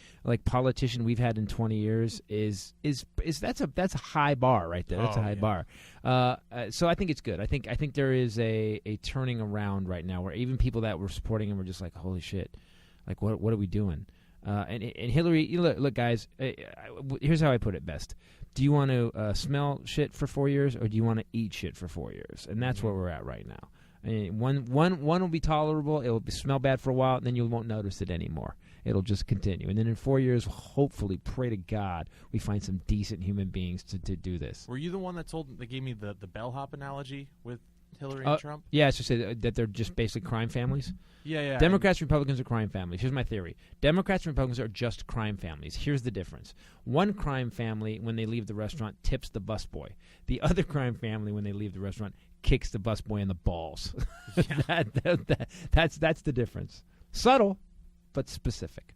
politician we've had in 20 years is that's a high bar right there. That's a high bar. So I think it's good. I think there is a turning around right now where even people that were supporting him were just like, holy shit, what are we doing? And Hillary, look, guys, here's how I put it best. Do you want to smell shit for 4 years, or do you want to eat shit for 4 years? And that's where we're at right now. I mean, one will be tolerable. It will smell bad for a while, and then you won't notice it anymore. It'll just continue. And then in 4 years, hopefully, pray to God, we find some decent human beings to do this. Were you the one that gave me the bellhop analogy with Hillary and Trump? Yeah, it's just that they're just basically crime families. Yeah. Democrats and Republicans are crime families. Here's my theory. Democrats and Republicans are just crime families. Here's the difference. One crime family, when they leave the restaurant, tips the busboy. The other crime family, when they leave the restaurant, kicks the busboy in the balls. Yeah. That's the difference. Subtle, but specific.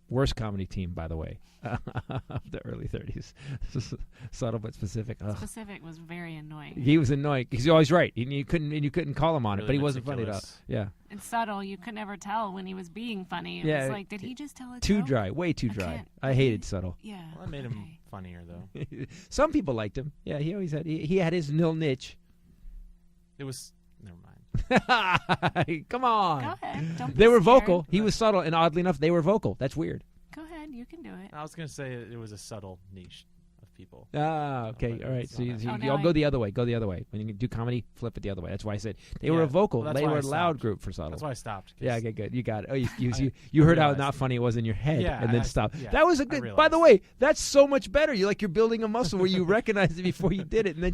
Worst comedy team, by the way, of the early 30s. Subtle but specific. Ugh. Specific was very annoying. He was annoying. He's always right. You couldn't call him on really it, but he wasn't funny at all. Yeah. And subtle, you could never tell when he was being funny. It was like, did he just tell a too joke? Dry, way too dry. I hated subtle. Yeah. Well, that made him funnier, though. Some people liked him. Yeah, he always had. He had his nil niche. It was. Never mind. Come on. Go ahead. Don't be They were scared. vocal. He was subtle, and oddly enough, they were vocal. That's weird. Go ahead. You can do it. I was going to say it was a subtle niche of people. Ah, okay. All right. So now y'all go the other way. Go the other way. When you do comedy, flip it the other way. That's why I said they were a vocal. Well, they why were I a loud stopped. group for subtle. That's why I stopped. Yeah, okay, good. You got it. Oh, you heard how realized. not funny it was in your head, Yeah, and then I- stopped. yeah, That was a I good. By realized. the way, that's so much better. You're building a muscle where you recognized it before you did it, and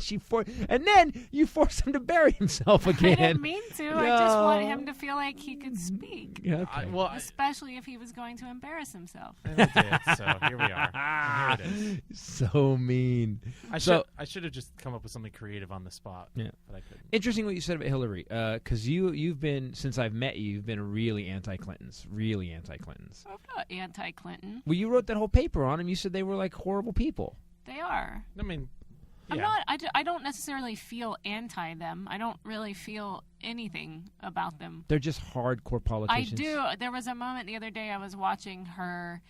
then you force him to bury himself again. I didn't mean to. I just want him to feel like he could speak. Yeah, okay. Especially if he was going to embarrass himself. And I did, so here we are. And here it is. So mean. I should have just come up with something creative on the spot. Yeah. But I couldn't. Interesting what you said about Hillary, because you've been, since I've met you, you've been really anti-Clintons. Really anti-Clintons. I'm not anti-Clinton. Well, you wrote that whole paper on them. You said they were like horrible people. They are. I mean, I don't necessarily feel anti them. I don't really feel anything about them. They're just hardcore politicians. I do. There was a moment the other day I was watching her,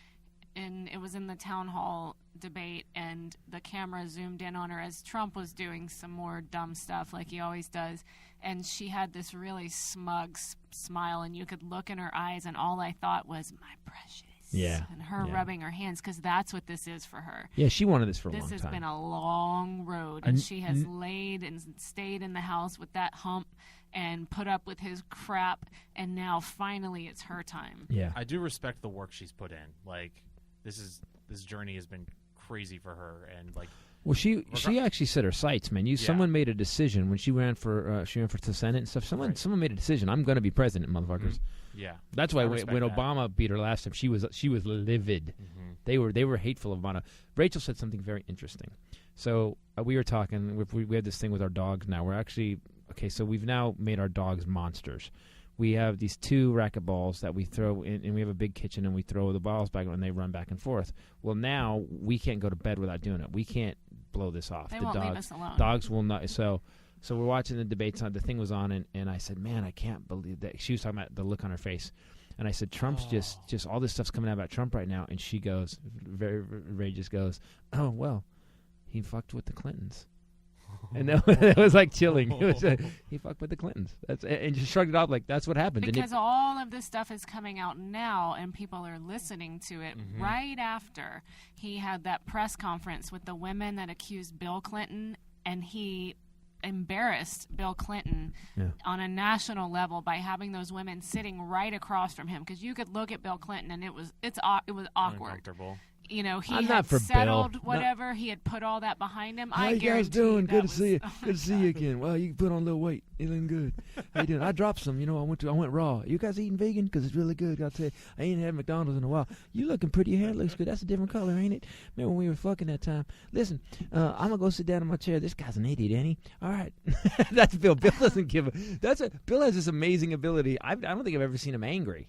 and it was in the town hall debate, and the camera zoomed in on her as Trump was doing some more dumb stuff like he always does, and she had this really smug smile, and you could look in her eyes, and all I thought was, my precious. Yeah. And her rubbing her hands, because that's what this is for her. Yeah, she wanted this for a long time. This has been a long road, and she has laid and stayed in the house with that hump and put up with his crap, and now finally it's her time. Yeah. I do respect the work she's put in. Like, this journey has been crazy for her, and like. Well, she actually set her sights, man. Someone made a decision when she ran for the Senate and stuff. Someone made a decision. I'm going to be president, motherfuckers. Yeah, that's why when Obama beat her last time, she was livid. Mm-hmm. They were hateful of Obama. Rachel said something very interesting. So we were talking. We had this thing with our dogs. Now we're actually so we've now made our dogs monsters. We have these 2 racquetballs that we throw in, and we have a big kitchen, and we throw the balls back, and they run back and forth. Well, now we can't go to bed without doing it. We can't blow this off. They won't leave us alone. Dogs will not. So we're watching the debates. The thing was on, and I said, man, I can't believe that. She was talking about the look on her face. And I said, Trump's just all this stuff's coming out about Trump right now. And she goes, Ray just goes, oh, well, he fucked with the Clintons. And that was like chilling. It was, he fucked with the Clintons. And just shrugged it off like that's what happened. Because all of this stuff is coming out now, and people are listening to it right after he had that press conference with the women that accused Bill Clinton, and he embarrassed Bill Clinton on a national level by having those women sitting right across from him. Because you could look at Bill Clinton, and it was awkward. Uncomfortable. You know, he I'm had not for settled Bill. whatever. He had put all that behind him. How you guys doing? Good to see you. Oh Good to see you again. Well, you put on a little weight. You looking good. How you doing? I dropped some. You know, I went raw. You guys eating vegan? Because it's really good. Gotta tell you, I ain't had McDonald's in a while. You looking pretty. Your hair looks good. That's a different color, ain't it? Remember when we were fucking that time? Listen, I'm gonna go sit down in my chair. This guy's an idiot, ain't he? All right. That's Bill. Bill doesn't give a. Bill has this amazing ability. I don't think I've ever seen him angry.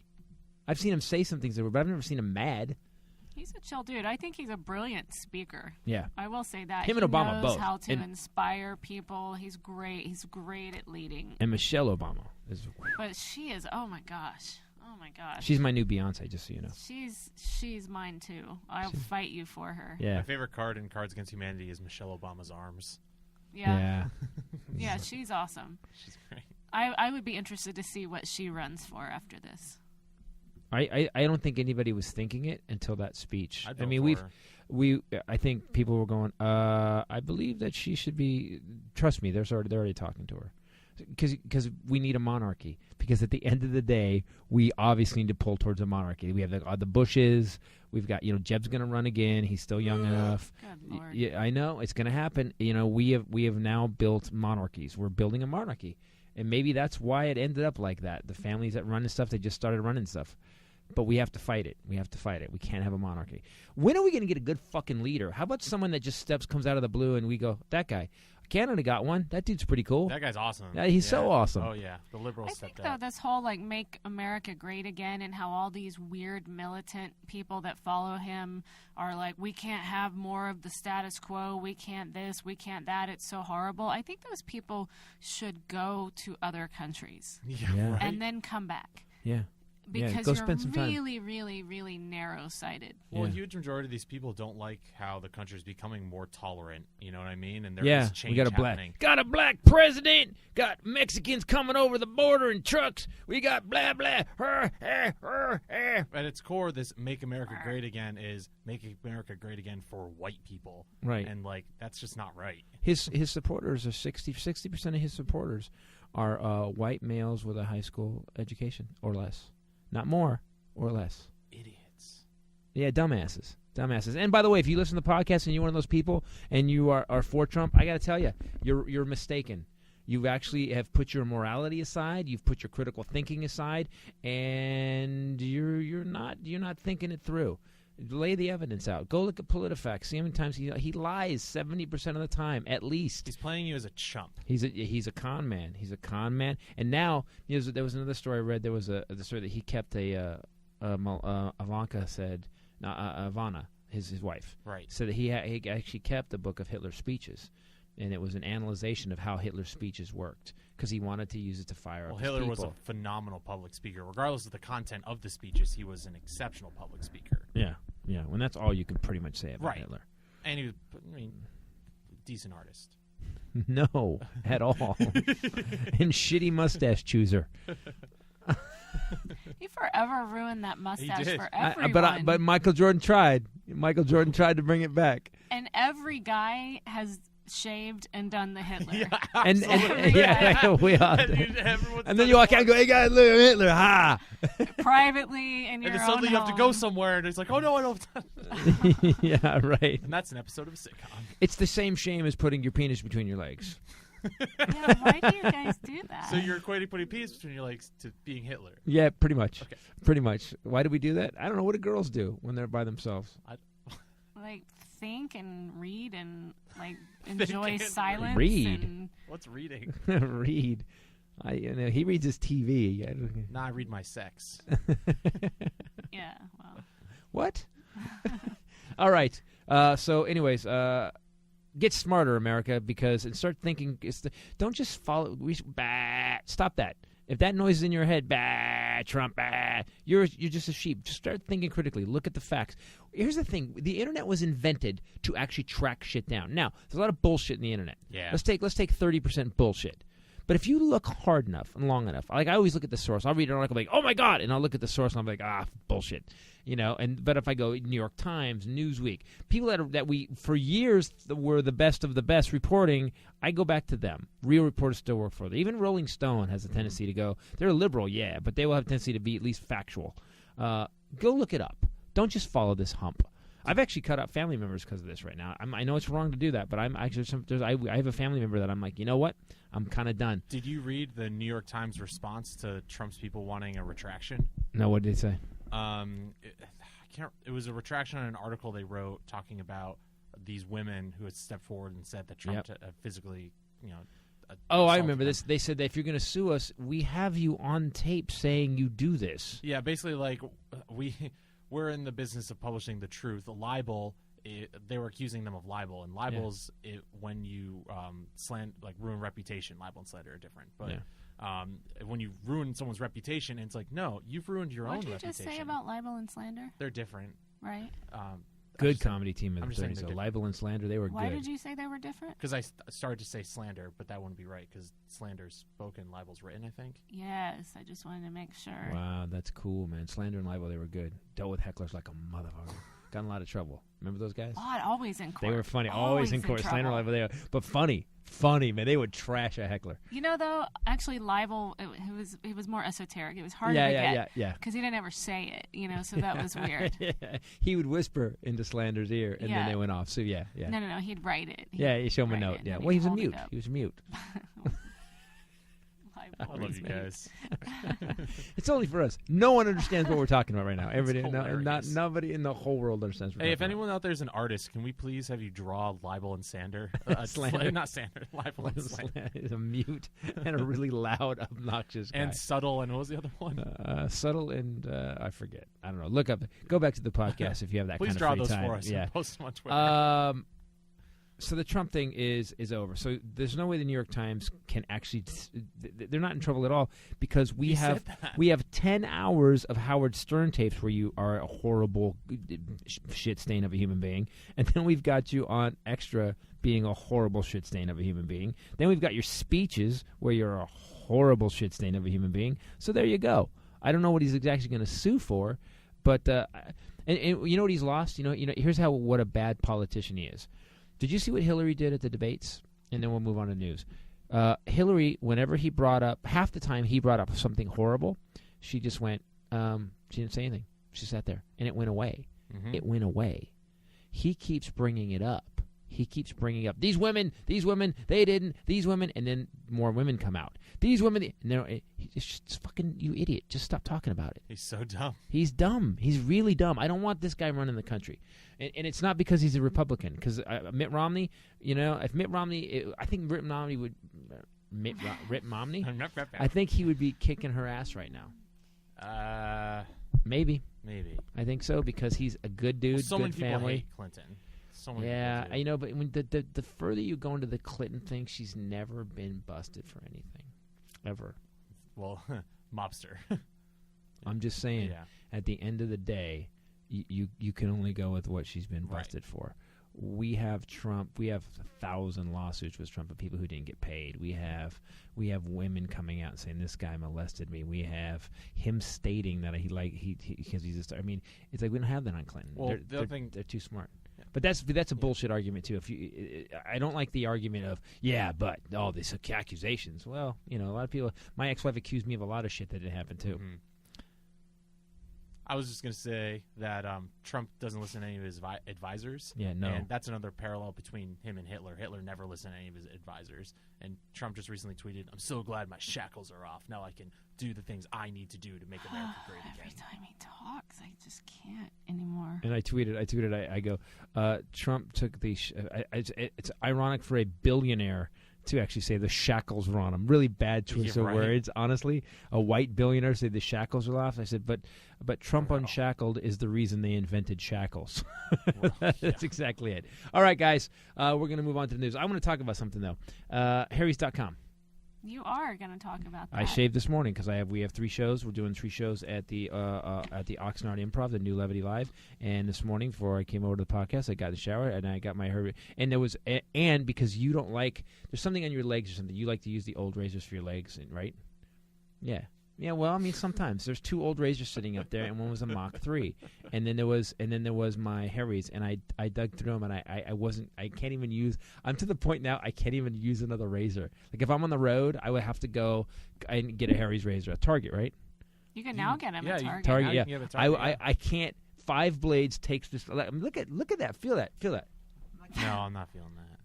I've seen him say some things that were, but I've never seen him mad. He's a chill dude. I think he's a brilliant speaker. Yeah. I will say that. Him and Obama knows both. How to inspire people. He's great. He's great at leading. And Michelle Obama is. But she is. Oh my gosh. Oh my gosh. She's my new Beyonce, just so you know. She's mine too. I'll fight you for her. Yeah. My favorite card in Cards Against Humanity is Michelle Obama's arms. Yeah. Yeah, she's awesome. She's great. I would be interested to see what she runs for after this. I don't think anybody was thinking it until that speech. I mean, I think people were going, I believe that she should be. Trust me, they're already talking to her, because we need a monarchy. Because at the end of the day, we obviously need to pull towards a monarchy. We have the Bushes. We've got Jeb's going to run again. He's still young enough. Good Lord. Yeah, I know it's going to happen. We have now built monarchies. We're building a monarchy, and maybe that's why it ended up like that. The families that run stuff, they just started running stuff. But we have to fight it. We can't have a monarchy. When are we going to get a good fucking leader? How about someone that just comes out of the blue and we go, that guy. Canada got one. That dude's pretty cool. That guy's awesome. Yeah, he's so awesome. Oh, yeah. The liberals stepped out. I think, though, this whole, Make America Great Again and how all these weird militant people that follow him are like, we can't have more of the status quo. We can't this. We can't that. It's so horrible. I think those people should go to other countries. Yeah. Right? And then come back. Yeah. Because go you're spend some time. really, really, really narrow-sighted. Well, Yeah. a huge majority of these people don't like how the country's becoming more tolerant. You know what I mean? And Yeah, change we got happening. got a black president. Got Mexicans coming over the border in trucks. We got blah blah. At its core, this "Make America Great Again" is making America great again for white people, Right. And that's just not right. His supporters are 60% of his supporters are white males with a high school education or less, not more or less. Idiots. Yeah, dumbasses. And by the way, if you listen to the podcast and you're one of those people and you are for Trump, I got to tell you, you're mistaken. You actually have put your morality aside. You've put your critical thinking aside, and you're not thinking it through. Lay the evidence out. Go look at PolitiFact. See how many times he lies 70% of the time, at least. He's playing you as a chump. He's a con man. He's a con man. And now there was another story I read. There was the story that he kept Ivanka said, Ivana, his wife, right, said that he actually kept the book of Hitler's speeches. and it was an analyzation of how Hitler's speeches worked because he wanted to use it to fire up his Hitler people. was a phenomenal public speaker. Regardless of the content of the speeches, he was an exceptional public speaker. Yeah. When that's all you can pretty much say about Hitler. And he was, decent artist. No, at all. And shitty mustache chooser. He forever ruined that mustache did. for everyone. But Michael Jordan tried. Michael Jordan tried to bring it back. And every guy has shaved and done the Hitler. And we all did. Everyone's And then you walk out and go, "Hey guys, look at Hitler, ha!" Privately in your And then own suddenly you have to go home. somewhere, and it's like, oh no, I don't. Yeah, right. And that's an episode of a sitcom. It's the same shame as putting your penis between your legs. Yeah, why do you guys do that? So you're equating putting penis between your legs to being Hitler. Yeah, pretty much. Okay. Pretty much. Why do we do that? I don't know. What do girls do when they're by themselves? Like think and read and like enjoy and silence. read. And What's reading? Read. He reads his TV. Nah, I read my sex. yeah, well. What? All right. So, anyways, get smarter, America, and start thinking. Don't just follow. Stop that. If that noise is in your head, Trump, you're just a sheep. Just start thinking critically. Look at the facts. Here's the thing: the internet was invented to actually track shit down. Now, there's a lot of bullshit in the internet. Yeah. Let's take 30% bullshit. But if you look hard enough and long enough, like I always look at the source. I'll read an article like, "Oh my God," and I'll look at the source and I'm like, bullshit. But if I go New York Times, Newsweek, people that we for years were the best of the best reporting, I go back to them. Real reporters still work for them. Even Rolling Stone has a tendency to go. They're a liberal, yeah, but they will have a tendency to be at least factual. Go look it up. Don't just follow this hump. I've actually cut out family members because of this right now. I know it's wrong to do that, but I have a family member that I'm like, you know what? I'm kind of done. Did you read the New York Times response to Trump's people wanting a retraction? No, what did they say? It was a retraction on an article they wrote talking about these women who had stepped forward and said that Trump had physically, I remember this. They said that if you're going to sue us, we have you on tape saying you do this. Yeah, basically, like we're in the business of publishing the truth. Libel, they were accusing them of libel, and libel's when you ruin reputation. Libel and slander are different, but when you ruin someone's reputation, it's like, no, you've ruined your own reputation. What did you just say about libel and slander? They're different, right? Good comedy team in the saying 30s. So they're libel and slander, they were Why good. did you say they were different? Because I started to say slander, but that wouldn't be right because slander's spoken, libel's written, I think. Yes, I just wanted to make sure. Wow, that's cool, man. Slander and libel, they were good. Dealt with hecklers like a motherfucker. Got in a lot of trouble. Remember those guys? Always in court. They were funny. Always in court. Slander and libel, they were, but funny. Funny, man. They would trash a heckler. Though, actually, libel, it was more esoteric. It was harder to get. Yeah. Because he didn't ever say it, so that was weird. He would whisper into Slander's ear, and then they went off. So, yeah. No, he'd write it. He'd show him a note. Yeah. Well, he was a mute. He was mute. I love you guys. It's only for us. No one understands what we're talking about right now. Nobody in the whole world understands. Hey, if anyone out there is an artist, can we please have you draw libel and slander? Slander, not slander. Libel and slander. Is a mute and a really loud, obnoxious guy. And subtle. And what was the other one? Subtle and I forget. I don't know. Look up. Go back to the podcast if you have that kind of free time. Please draw those for us. Yeah. And post them on Twitter. So the Trump thing is over. So there's no way the New York Times can actually. They're not in trouble at all because we have 10 hours of Howard Stern tapes where you are a horrible shit stain of a human being, and then we've got you on extra being a horrible shit stain of a human being. Then we've got your speeches where you're a horrible shit stain of a human being. So there you go. I don't know what he's exactly going to sue for, but and you know what he's lost. Here's what a bad politician he is. Did you see what Hillary did at the debates? And then we'll move on to news. Hillary, whenever he brought up, half the time he brought up something horrible, she just went, she didn't say anything. She sat there, and it went away. Mm-hmm. It went away. He keeps bringing it up. He keeps bringing up, these women, they didn't, these women, and then more women come out. These women, it's just fucking, you idiot. Just stop talking about it. He's so dumb. He's dumb. He's really dumb. I don't want this guy running the country. And it's not because he's a Republican. Because Mitt Romney, if Mitt Romney, I think Mitt Romney would, Mitt Romney? I think he would be kicking her ass right now. Maybe. Maybe. I think so because he's a good dude, so good many people family. hate Clinton. So many Yeah, people do. but when the further you go into the Clinton thing, she's never been busted for anything, ever. Well, mobster. I'm just saying. Yeah. At the end of the day, you can only go with what she's been busted for. We have Trump. We have 1,000 lawsuits with Trump of people who didn't get paid. We have women coming out and saying this guy molested me. We have him stating that he because he's a star. I mean, it's like we don't have that on Clinton. Well, the other thing, they're too smart. Yeah. But that's a bullshit argument too. I don't like the argument of but all these accusations. Well, a lot of people. My ex-wife accused me of a lot of shit that didn't happen too. Mm-hmm. I was just going to say that Trump doesn't listen to any of his advisors. Yeah, no. And that's another parallel between him and Hitler. Hitler never listened to any of his advisors. And Trump just recently tweeted, "I'm so glad my shackles are off. Now I can do the things I need to do to make America great again." Every time he talks, I just can't anymore. And I tweeted, I go, Trump took the, it's ironic for a billionaire to actually say the shackles were on him. Really bad choice of words, honestly. A white billionaire say the shackles are off. I said, but Trump unshackled is the reason they invented shackles. Well, That's exactly it. All right, guys, we're going to move on to the news. I want to talk about something, though. Harrys.com. You are going to talk about that. I shaved this morning because we have 3 shows. We're doing 3 shows at the Oxnard Improv, the New Levity Live. And this morning, before I came over to the podcast, I got in the shower and I got my hair. And there was and because you don't like, there's something on your legs or something. You like to use the old razors for your legs, right? Yeah. Yeah, well, I mean, sometimes there's 2 old razors sitting up there, and one was a Mach 3, and then there was my Harry's, and I dug through them, and I can't even use. I'm to the point now I can't even use another razor. Like if I'm on the road, I would have to go and get a Harry's razor at Target, right? You can now get them at Target. Target, yeah. Target, I can't. 5 blades takes this. I mean, look at that. Feel that. No, I'm not feeling that.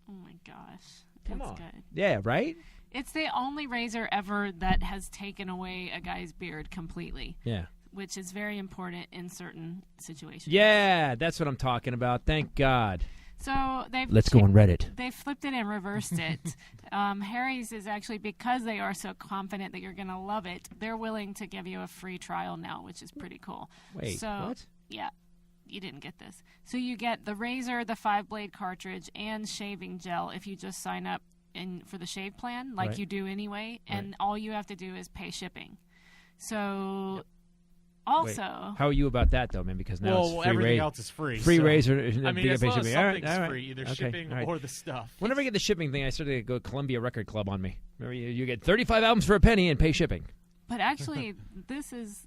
Oh my gosh, Come that's on. good. Yeah, right. It's the only razor ever that has taken away a guy's beard completely. Yeah. Which is very important in certain situations. Yeah, that's what I'm talking about. Thank God. So Let's go on Reddit. They flipped it and reversed it. Harry's is actually, because they are so confident that you're going to love it, they're willing to give you a free trial now, which is pretty cool. Wait, what? Yeah, you didn't get this. So you get the razor, the 5-blade cartridge, and shaving gel if you just sign up for the shave plan, like you do anyway, and all you have to do is pay shipping. So, also, wait, how are you about that though, man? Because now it's free everything else is free. Free so. razor. I mean, as long as something's all right. free, either Okay, shipping all right. or the stuff. Whenever I get the shipping thing, I started to go Columbia Record Club on me. Remember, you get 35 albums for a penny and pay shipping. But actually, this is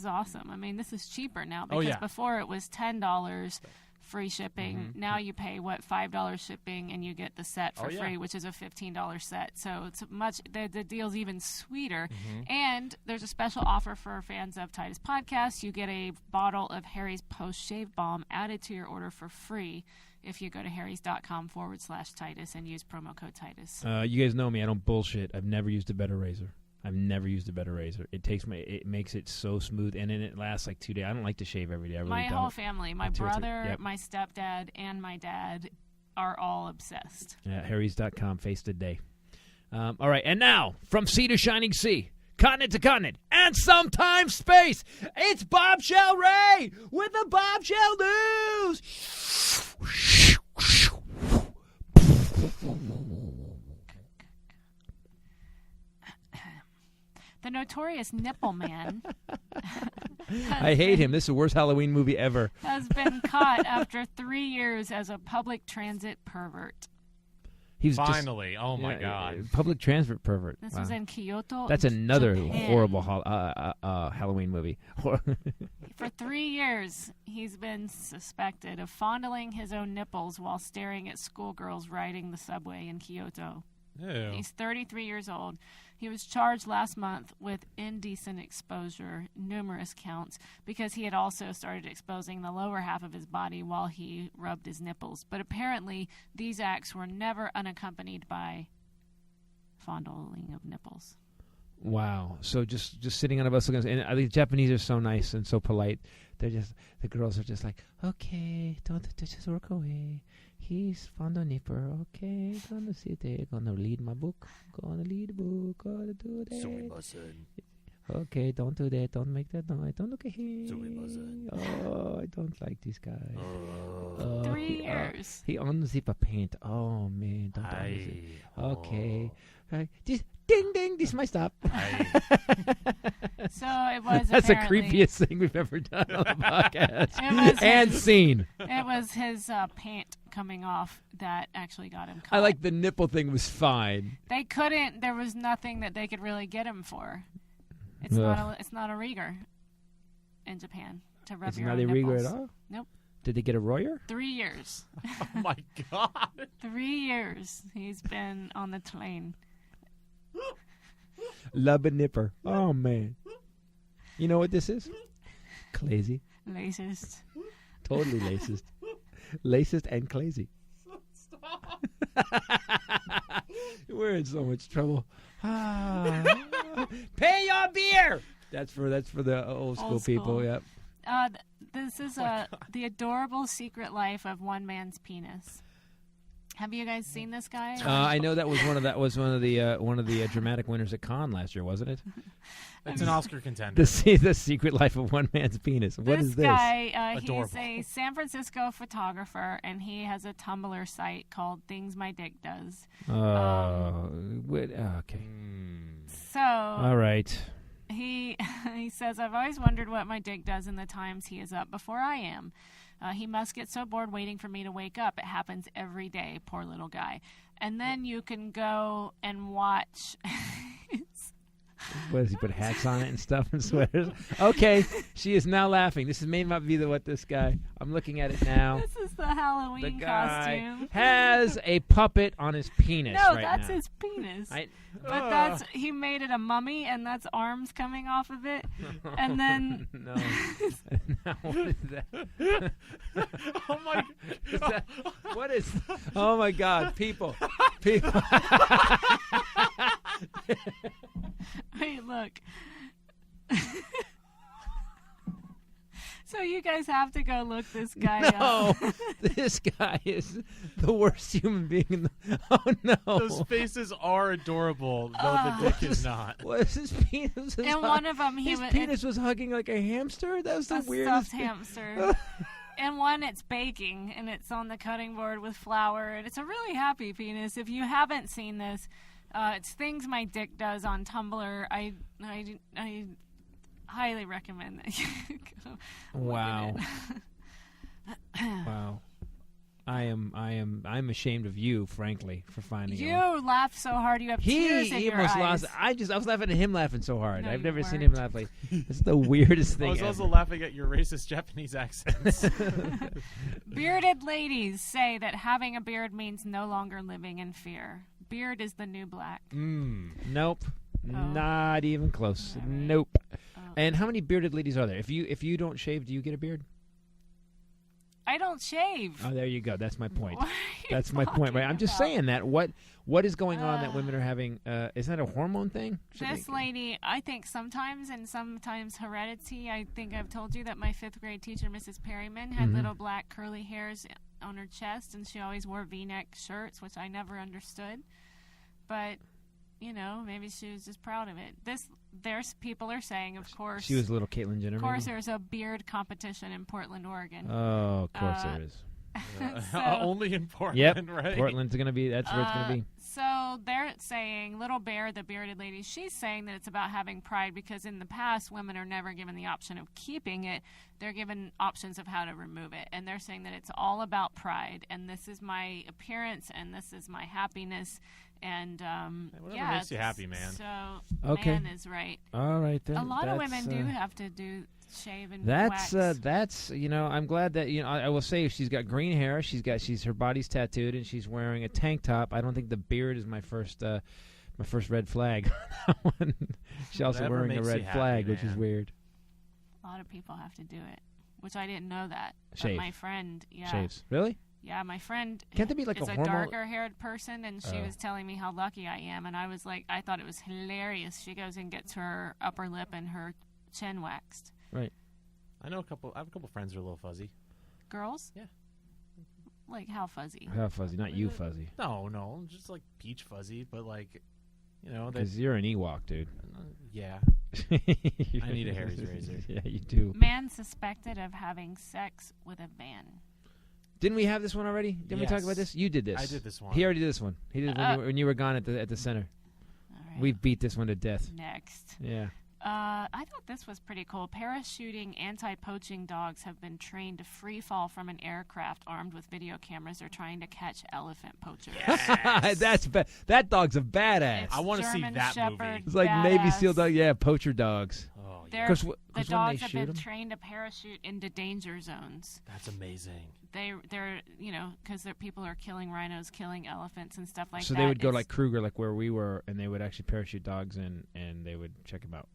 awesome. I mean, this is cheaper now because before it was $10. Free shipping. Now you pay $5 shipping and you get the set for free, which is a $15 set. So it's the deal's even sweeter. And there's a special offer for fans of Titus Podcast. You get a bottle of Harry's Post Shave Balm added to your order for free if you go to harrys.com/Titus and use promo code Titus. You guys know me. I don't bullshit. I've never used a better razor. It makes it so smooth, and then it lasts like 2 days. I don't like to shave every day. I really my don't. whole family, my brother, my stepdad, and my dad are all obsessed. Yeah, Harrys.com, face the day. All right, and now, from sea to shining sea, continent to continent, and sometimes space, it's Bombshell Rae with the Bombshell News. The notorious Nipple Man I hate him. This is the worst Halloween movie ever. Has been caught after 3 years as a public transit pervert. He was Finally. Oh, my God. Public transit pervert. This was in Kyoto. That's another Japan. horrible Halloween movie. For 3 years, he's been suspected of fondling his own nipples while staring at schoolgirls riding the subway in Kyoto. Ew. He's 33 years old. He was charged last month with indecent exposure, numerous counts, because he had also started exposing the lower half of his body while he rubbed his nipples. But apparently, these acts were never unaccompanied by fondling of nipples. Wow. So just sitting on a bus looking, and I think Japanese are so nice and so polite. They're just, the girls are just like, okay, don't just work away. He's fond of nipper. Okay, gonna sit there, gonna read my book. Gonna read the book. Gonna do that. Sorry, my son. Okay, don't do that. Don't make that noise. Don't look at him. So he wasn't. Oh, I don't like this guy. 3 years. He unzip a pant. Oh, man. Don't unzip. Okay. Just ding, ding. This is my stop. So it was That's the apparently- creepiest thing we've ever done on the podcast. It was And scene. It was his pant coming off that actually got him caught. I like the nipple thing was fine. They couldn't. There was nothing that they could really get him for. It's not a rigor in Japan to rub It's your not own a rigor nipples. at all? Nope. Did they get a royer? 3 years. Oh my God. 3 years he's been on the train. Love a nipper. Oh, man. You know what this is? Clazy. Racist. Totally racist. Racist and clazy. Stop. We're in so much trouble. Pay your beer. That's for the old school people. Yep. This is the adorable secret life of one man's penis. Have you guys seen this guy? I know that was one of the dramatic winners at Cannes last year, wasn't it? It's an Oscar contender. The secret life of one man's penis. What is this? This guy, he's Adorable. a San Francisco photographer, and he has a Tumblr site called Things My Dick Does. Okay. So All right. he says, I've always wondered what my dick does in the times he is up before I am. He must get so bored waiting for me to wake up. It happens every day, poor little guy. And then you can go and watch. What does he put hats on it and stuff and sweaters? Okay, she is now laughing. This may not be this guy. I'm looking at it now. This is the Halloween The guy costume. has a puppet on his penis No, right that's now. his penis. I- But he made it a mummy, and that's arms coming off of it. And then No. Now, what is that? Oh my Is that- what is? Oh my God! People. wait, look. So you guys have to go look this guy No, up. this guy is the worst human being in the. Oh no! Those faces are adorable, though the dick is not. What is his penis? And one of them, his penis was hugging like a hamster. That was the a weirdest. stuffed hamster. And one, it's baking, and it's on the cutting board with flour, and it's a really happy penis. If you haven't seen this, it's Things My Dick Does on Tumblr. I highly recommend that you go look Wow. at it. Wow. I'm ashamed of you, frankly, for finding You it. laugh so hard you have tears in He your almost eyes. lost. I was laughing at him laughing so hard. No, I've you never seen weren't. him laugh like. This is the weirdest I thing was ever. also laughing at your racist Japanese accents. Bearded ladies say that having a beard means no longer living in fear. Beard is the new black. Nope. Oh. Not even close. All right. Nope. Oh. And how many bearded ladies are there? If you don't shave, do you get a beard? I don't shave. Oh, there you go. That's my point. What are you That's my point, right? talking I'm just about? saying that. What is going on that women are having? Is that a hormone thing? This lady, I think sometimes heredity. I think I've told you that my 5th grade teacher, Mrs. Perryman, had little black curly hairs on her chest, and she always wore V-neck shirts, which I never understood. But, you know, maybe she was just proud of it. There's people are saying, of course. She was a little Caitlyn Jenner. Of course, maybe? there's a beard competition in Portland, Oregon. Oh, of course there is. So- Only in Portland, Yep, right? Portland's gonna be. That's where it's gonna be. So they're saying, Little Bear, the bearded lady, she's saying that it's about having pride because in the past, women are never given the option of keeping it. They're given options of how to remove it. And they're saying that it's all about pride. And this is my appearance and this is my happiness. And, whatever makes you happy, man. So, Okay. man is right. All right then. A lot of women do have to shave and That's wax. that's I'm glad that I will say she's got green hair. She's her body's tattooed and she's wearing a tank top. I don't think the beard is my first red flag. She's also Whatever wearing a makes red you happy, flag, which is man. weird. A lot of people have to do it, which I didn't know that. Shave. But my friend, yeah. Shaves. Really? Yeah, my friend Can't there be like is a a hormone- darker-haired person, and she Oh. was telling me how lucky I am, and I was like, I thought it was hilarious. She goes and gets her upper lip and her chin waxed. Right. I have a couple friends who are a little fuzzy. Girls? Yeah. Like how fuzzy? How fuzzy? Not you fuzzy. No, just like peach fuzzy, but like, Because you're an Ewok, dude. Yeah. I need a Harry's razor. Yeah, you do. Man suspected of having sex with a van. Didn't we have this one already? Didn't we talk about this? You did this. I did this one. He already did this one. He did it when you were gone at the center. All right. We beat this one to death. Next. Yeah. I thought this was pretty cool. Parachuting anti-poaching dogs have been trained to free fall from an aircraft armed with video cameras. They're trying to catch elephant poachers. Yes. That dog's a badass. It's I want to see German that Shepherd, movie. It's like Navy SEAL dog. Yeah, poacher dogs. Oh, yeah. They're- 'Cause the when dogs they have shoot been 'em- trained to parachute into danger zones. That's amazing. They're because people are killing rhinos, killing elephants, and stuff like that. So they would go like Kruger, like where we were, and they would actually parachute dogs in, and they would check them out.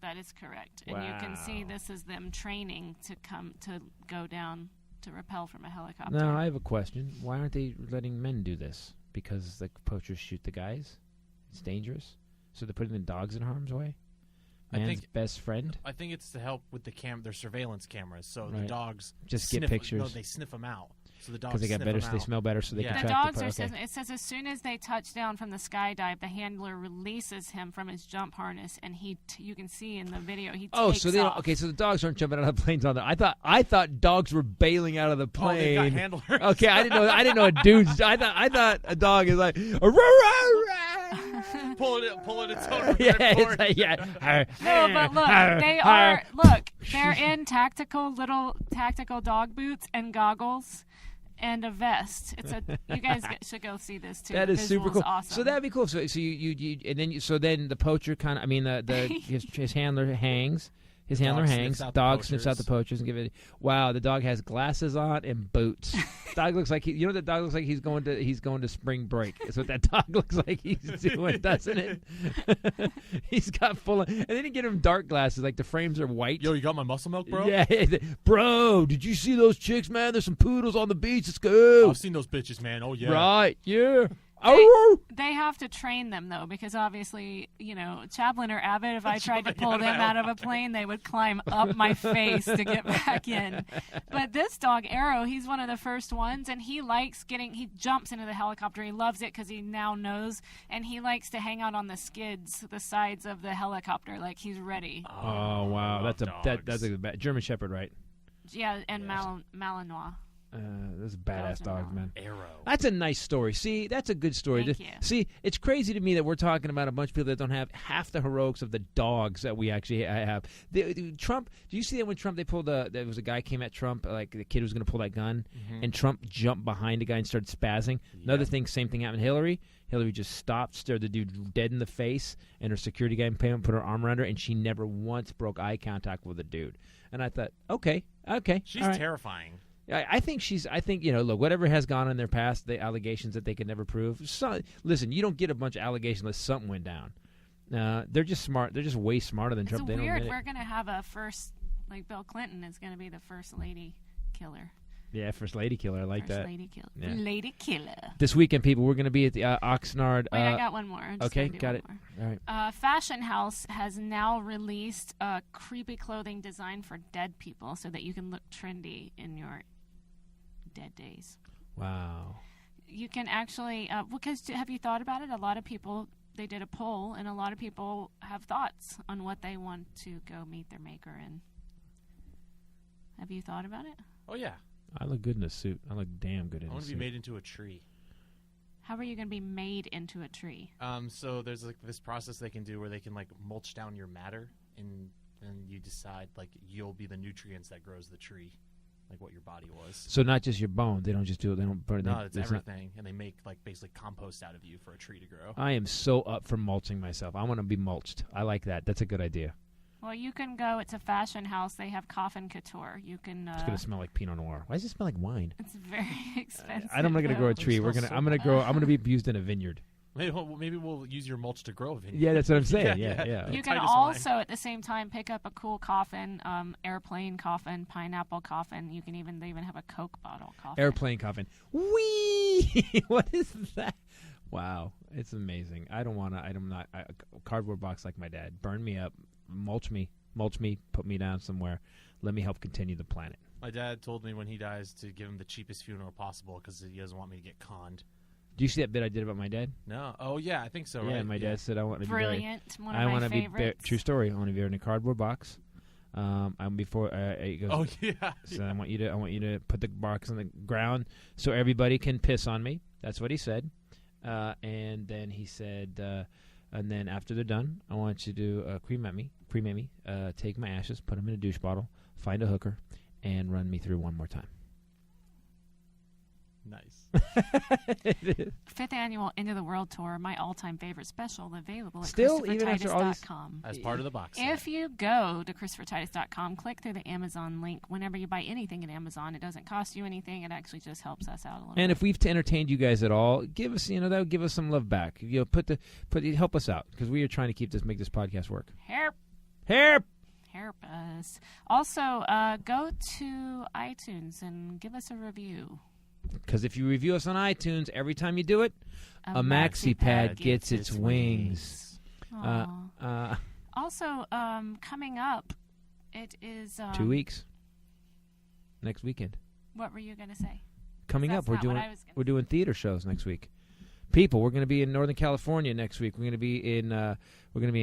That is correct, and you can see this is them training to go down to rappel from a helicopter. Now I have a question. Why aren't they letting men do this? Because the poachers shoot the guys. It's dangerous. So they're putting the dogs in harm's way. I Man's think- best friend. I think it's to help with their surveillance cameras, so the Right. dogs Just get sniff, pictures. No, they sniff them out. So the dogs Because they got sniff better, them they out. smell better, so they Yeah. can The track dogs the it says as soon as they touch down from the skydive, the handler releases him from his jump harness, and you can see in the video he takes so they don't, off. okay, so the dogs aren't jumping out of the planes on that. I thought dogs were bailing out of the Oh, plane. they've got handlers. Okay, I didn't know a dude's. I thought a dog is like pulling its own yeah, ripcord. it's like, yeah. No, but look, they're in tactical dog boots and goggles and a vest. You guys should go see this too. That is The super visual's cool. Awesome. So that'd be cool. So you and then then the poacher kind of, his handler hangs. His handler Dog hangs. sniffs out the Dog sniffs out the poachers. poachers and give it. Wow, the dog has glasses on and boots. Dog looks like the dog looks like he's going to spring break. That's what that dog looks like he's doing, doesn't it? He's got and then you get him dark glasses, like the frames are white. Yo, you got my muscle milk, bro? Yeah, bro. Did you see those chicks, man? There's some poodles on the beach. Let's go. I've seen those bitches, man. Oh yeah. Right, yeah. They have to train them, though, because obviously, Chaplin or Abbott, if I tried to pull them out of a plane, they would climb up my face to get back in. But this dog, Arrow, he's one of the first ones, and he jumps into the helicopter. He loves it because he now knows, and he likes to hang out on the skids, the sides of the helicopter, like he's ready. Oh, wow. That's a German Shepherd, right? Yeah, and Malinois. Those are badass dogs, man. Arrow. That's a nice story. See, that's a good story. Thank you. See, it's crazy to me that we're talking about a bunch of people that don't have half the heroics of the dogs that we actually have. Trump, do you see that when Trump, there was a guy came at Trump, like the kid was going to pull that gun, and Trump jumped behind the guy and started spazzing? Yep. Another thing, same thing happened to Hillary. Hillary just stopped, stared the dude dead in the face, and her security guy put her arm around her, and she never once broke eye contact with the dude. And I thought, okay. She's all right. terrifying. I think look, whatever has gone in their past, the allegations that they could never prove. Listen, you don't get a bunch of allegations unless something went down. They're just smart. They're just way smarter than Trump. It's They don't weird. admit it. We're going to have a first, like Bill Clinton is going to be the first lady killer. Yeah, first lady killer. I like First that. lady killer. Yeah. Lady killer. This weekend, people, we're going to be at the Oxnard. Wait, I got one more. I'm just Okay, gonna do got one it. more. All right. Fashion House has now released a creepy clothing design for dead people so that you can look trendy in your dead days. Wow. You can actually, because have you thought about it? A lot of people, they did a poll, and a lot of people have thoughts on what they want to go meet their maker in. Have you thought about it? Oh yeah. I look good in a suit. I look damn good in I a want to suit. be made into a tree. How are you going to be made into a tree? So there's like this process they can do where they can like mulch down your matter, and then you decide like you'll be the nutrients that grows the tree, like what your body was. So not just your bone. They don't just do it. They don't burn. No, it's not- everything, and they make like basically compost out of you for a tree to grow. I am so up for mulching myself. I want to be mulched. I like that. That's a good idea. Well, you can go. It's a fashion house. They have coffin couture. You can. It's gonna smell like Pinot Noir. Why does it smell like wine? It's very expensive. I'm not gonna grow a though. tree. I'm gonna be abused in a vineyard. Maybe we'll use your mulch to grow a vineyard. Yeah, that's what I'm saying. Yeah. You can Titus also, line. at the same time, pick up a cool coffin, airplane coffin, pineapple coffin. They even have a Coke bottle coffin. Airplane coffin. Whee! What is that? Wow, it's amazing. I don't want to. I'm not. Cardboard box like my dad. Burn me up. Mulch me. Put me down somewhere. Let me help continue the planet. My dad told me when he dies to give him the cheapest funeral possible because he doesn't want me to get conned. Do you see that bit I did about my dad? No. Oh yeah, I think so. Yeah, right? my dad said I want to be Brilliant. One of I my want to be favorites. true story. I want to be in a cardboard box. Before he goes, Oh yeah. so I want you to put the box on the ground so everybody can piss on me. That's what he said. And then he said, and then after they're done, I want you to cremate me, take my ashes, put them in a douche bottle, find a hooker, and run me through one more time. Nice. 5th annual End of the World Tour, my all-time favorite special, available at Still, even after all these- ChristopherTitus.com. As part of the box set. If you go to ChristopherTitus.com, click through the Amazon link. Whenever you buy anything at Amazon, it doesn't cost you anything. It actually just helps us out a little And bit. if we've entertained you guys at all, give us, that would give us some love back. Help us out because we are trying to make this podcast work. Help us. Also, go to iTunes and give us a review. Because if you review us on iTunes, every time you do it, a maxi pad gets its wings. Also, coming up, it is 2 weeks. Next weekend. What were you going to say? Coming That's up, not what I was gonna we're doing theater shows next week. People, we're going to be in Northern California next week. We're going to be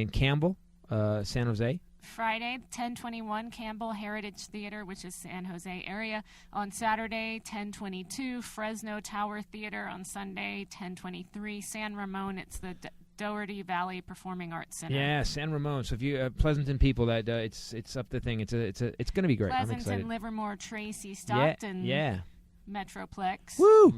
in Campbell, San Jose. Friday, 10:21, Campbell Heritage Theater, which is San Jose area. On Saturday, 10:22, Fresno Tower Theater. On Sunday, 10:23, San Ramon. It's the Doherty Valley Performing Arts Center. Yeah, San Ramon. So if you Pleasanton people, that it's up the thing. It's going to be great. I'm excited. Pleasanton, Livermore, Tracy, Stockton. Yeah. Metroplex. Woo!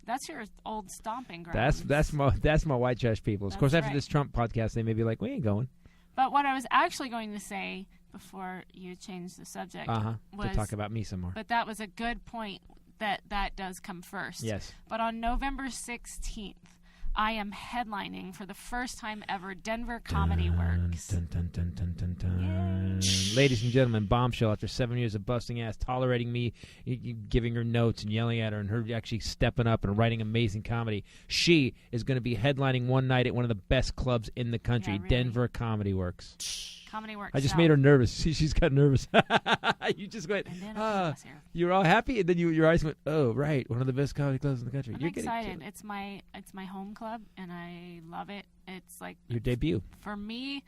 That's your old stomping ground. That's my white trash people. Of course, That's after right. this Trump podcast, they may be like, we ain't going. But what I was actually going to say before you changed the subject To was talk about me some more. But that was a good point that does come first. Yes. But on November 16th, I am headlining for the first time ever Denver Comedy Works. Dun, dun, dun, dun, dun, dun. Ladies and gentlemen, Bombshell, after 7 years of busting ass, tolerating me, giving her notes and yelling at her, and her actually stepping up and writing amazing comedy, she is going to be headlining one night at one of the best clubs in the country, Yeah, really. Denver Comedy Works. Comedy Works. I just South. made her nervous. See, she's got nervous. You just went, And then I was here. you're all happy, and then your eyes went, oh, right, one of the best comedy clubs in the country. I'm You're excited. Getting It's my home club, and I love it. It's like your debut. for me,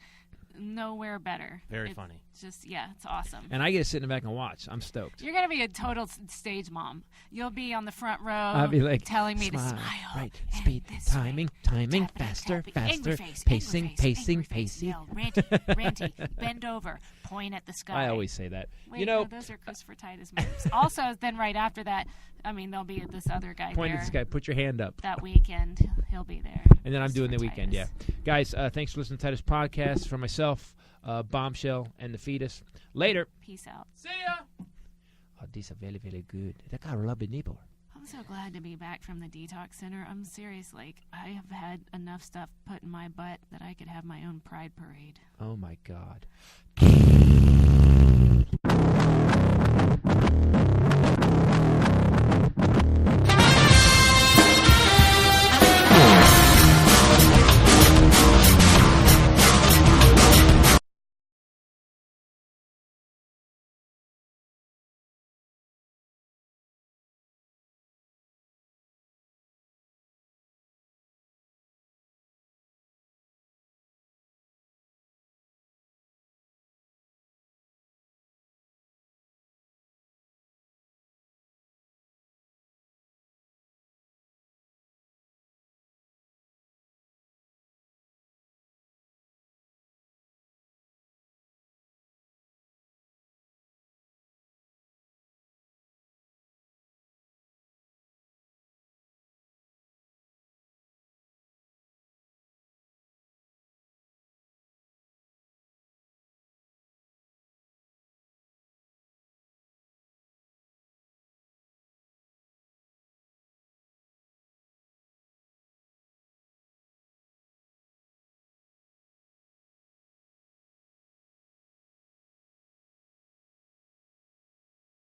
nowhere better. Very It's funny. Just it's awesome. And I get to sit in the back and watch. I'm stoked. You're gonna be a total stage mom. You'll be on the front row, I'll be like, telling me to smile, smile, right, and speed, this timing, way, tapping, faster, tapping, angry faster, face, pacing, angry face, pacing, angry face, pacing. yell, ranty, bend over, point at the sky. I always say that. Wait, no, those are Christopher Titus moves. Also, then right after that, there'll be this other guy point there. at this guy, put your hand up. That weekend, he'll be there. And then I'm doing the Christopher weekend, yeah. Titus. Guys, thanks for listening to Titus Podcast. For myself, Bombshell, and the Fetus. Later. Peace out. See ya. Oh, these are very, very good. That got a lovely neighbor. I'm so glad to be back from the detox center. I'm serious. I have had enough stuff put in my butt that I could have my own pride parade. Oh, my God.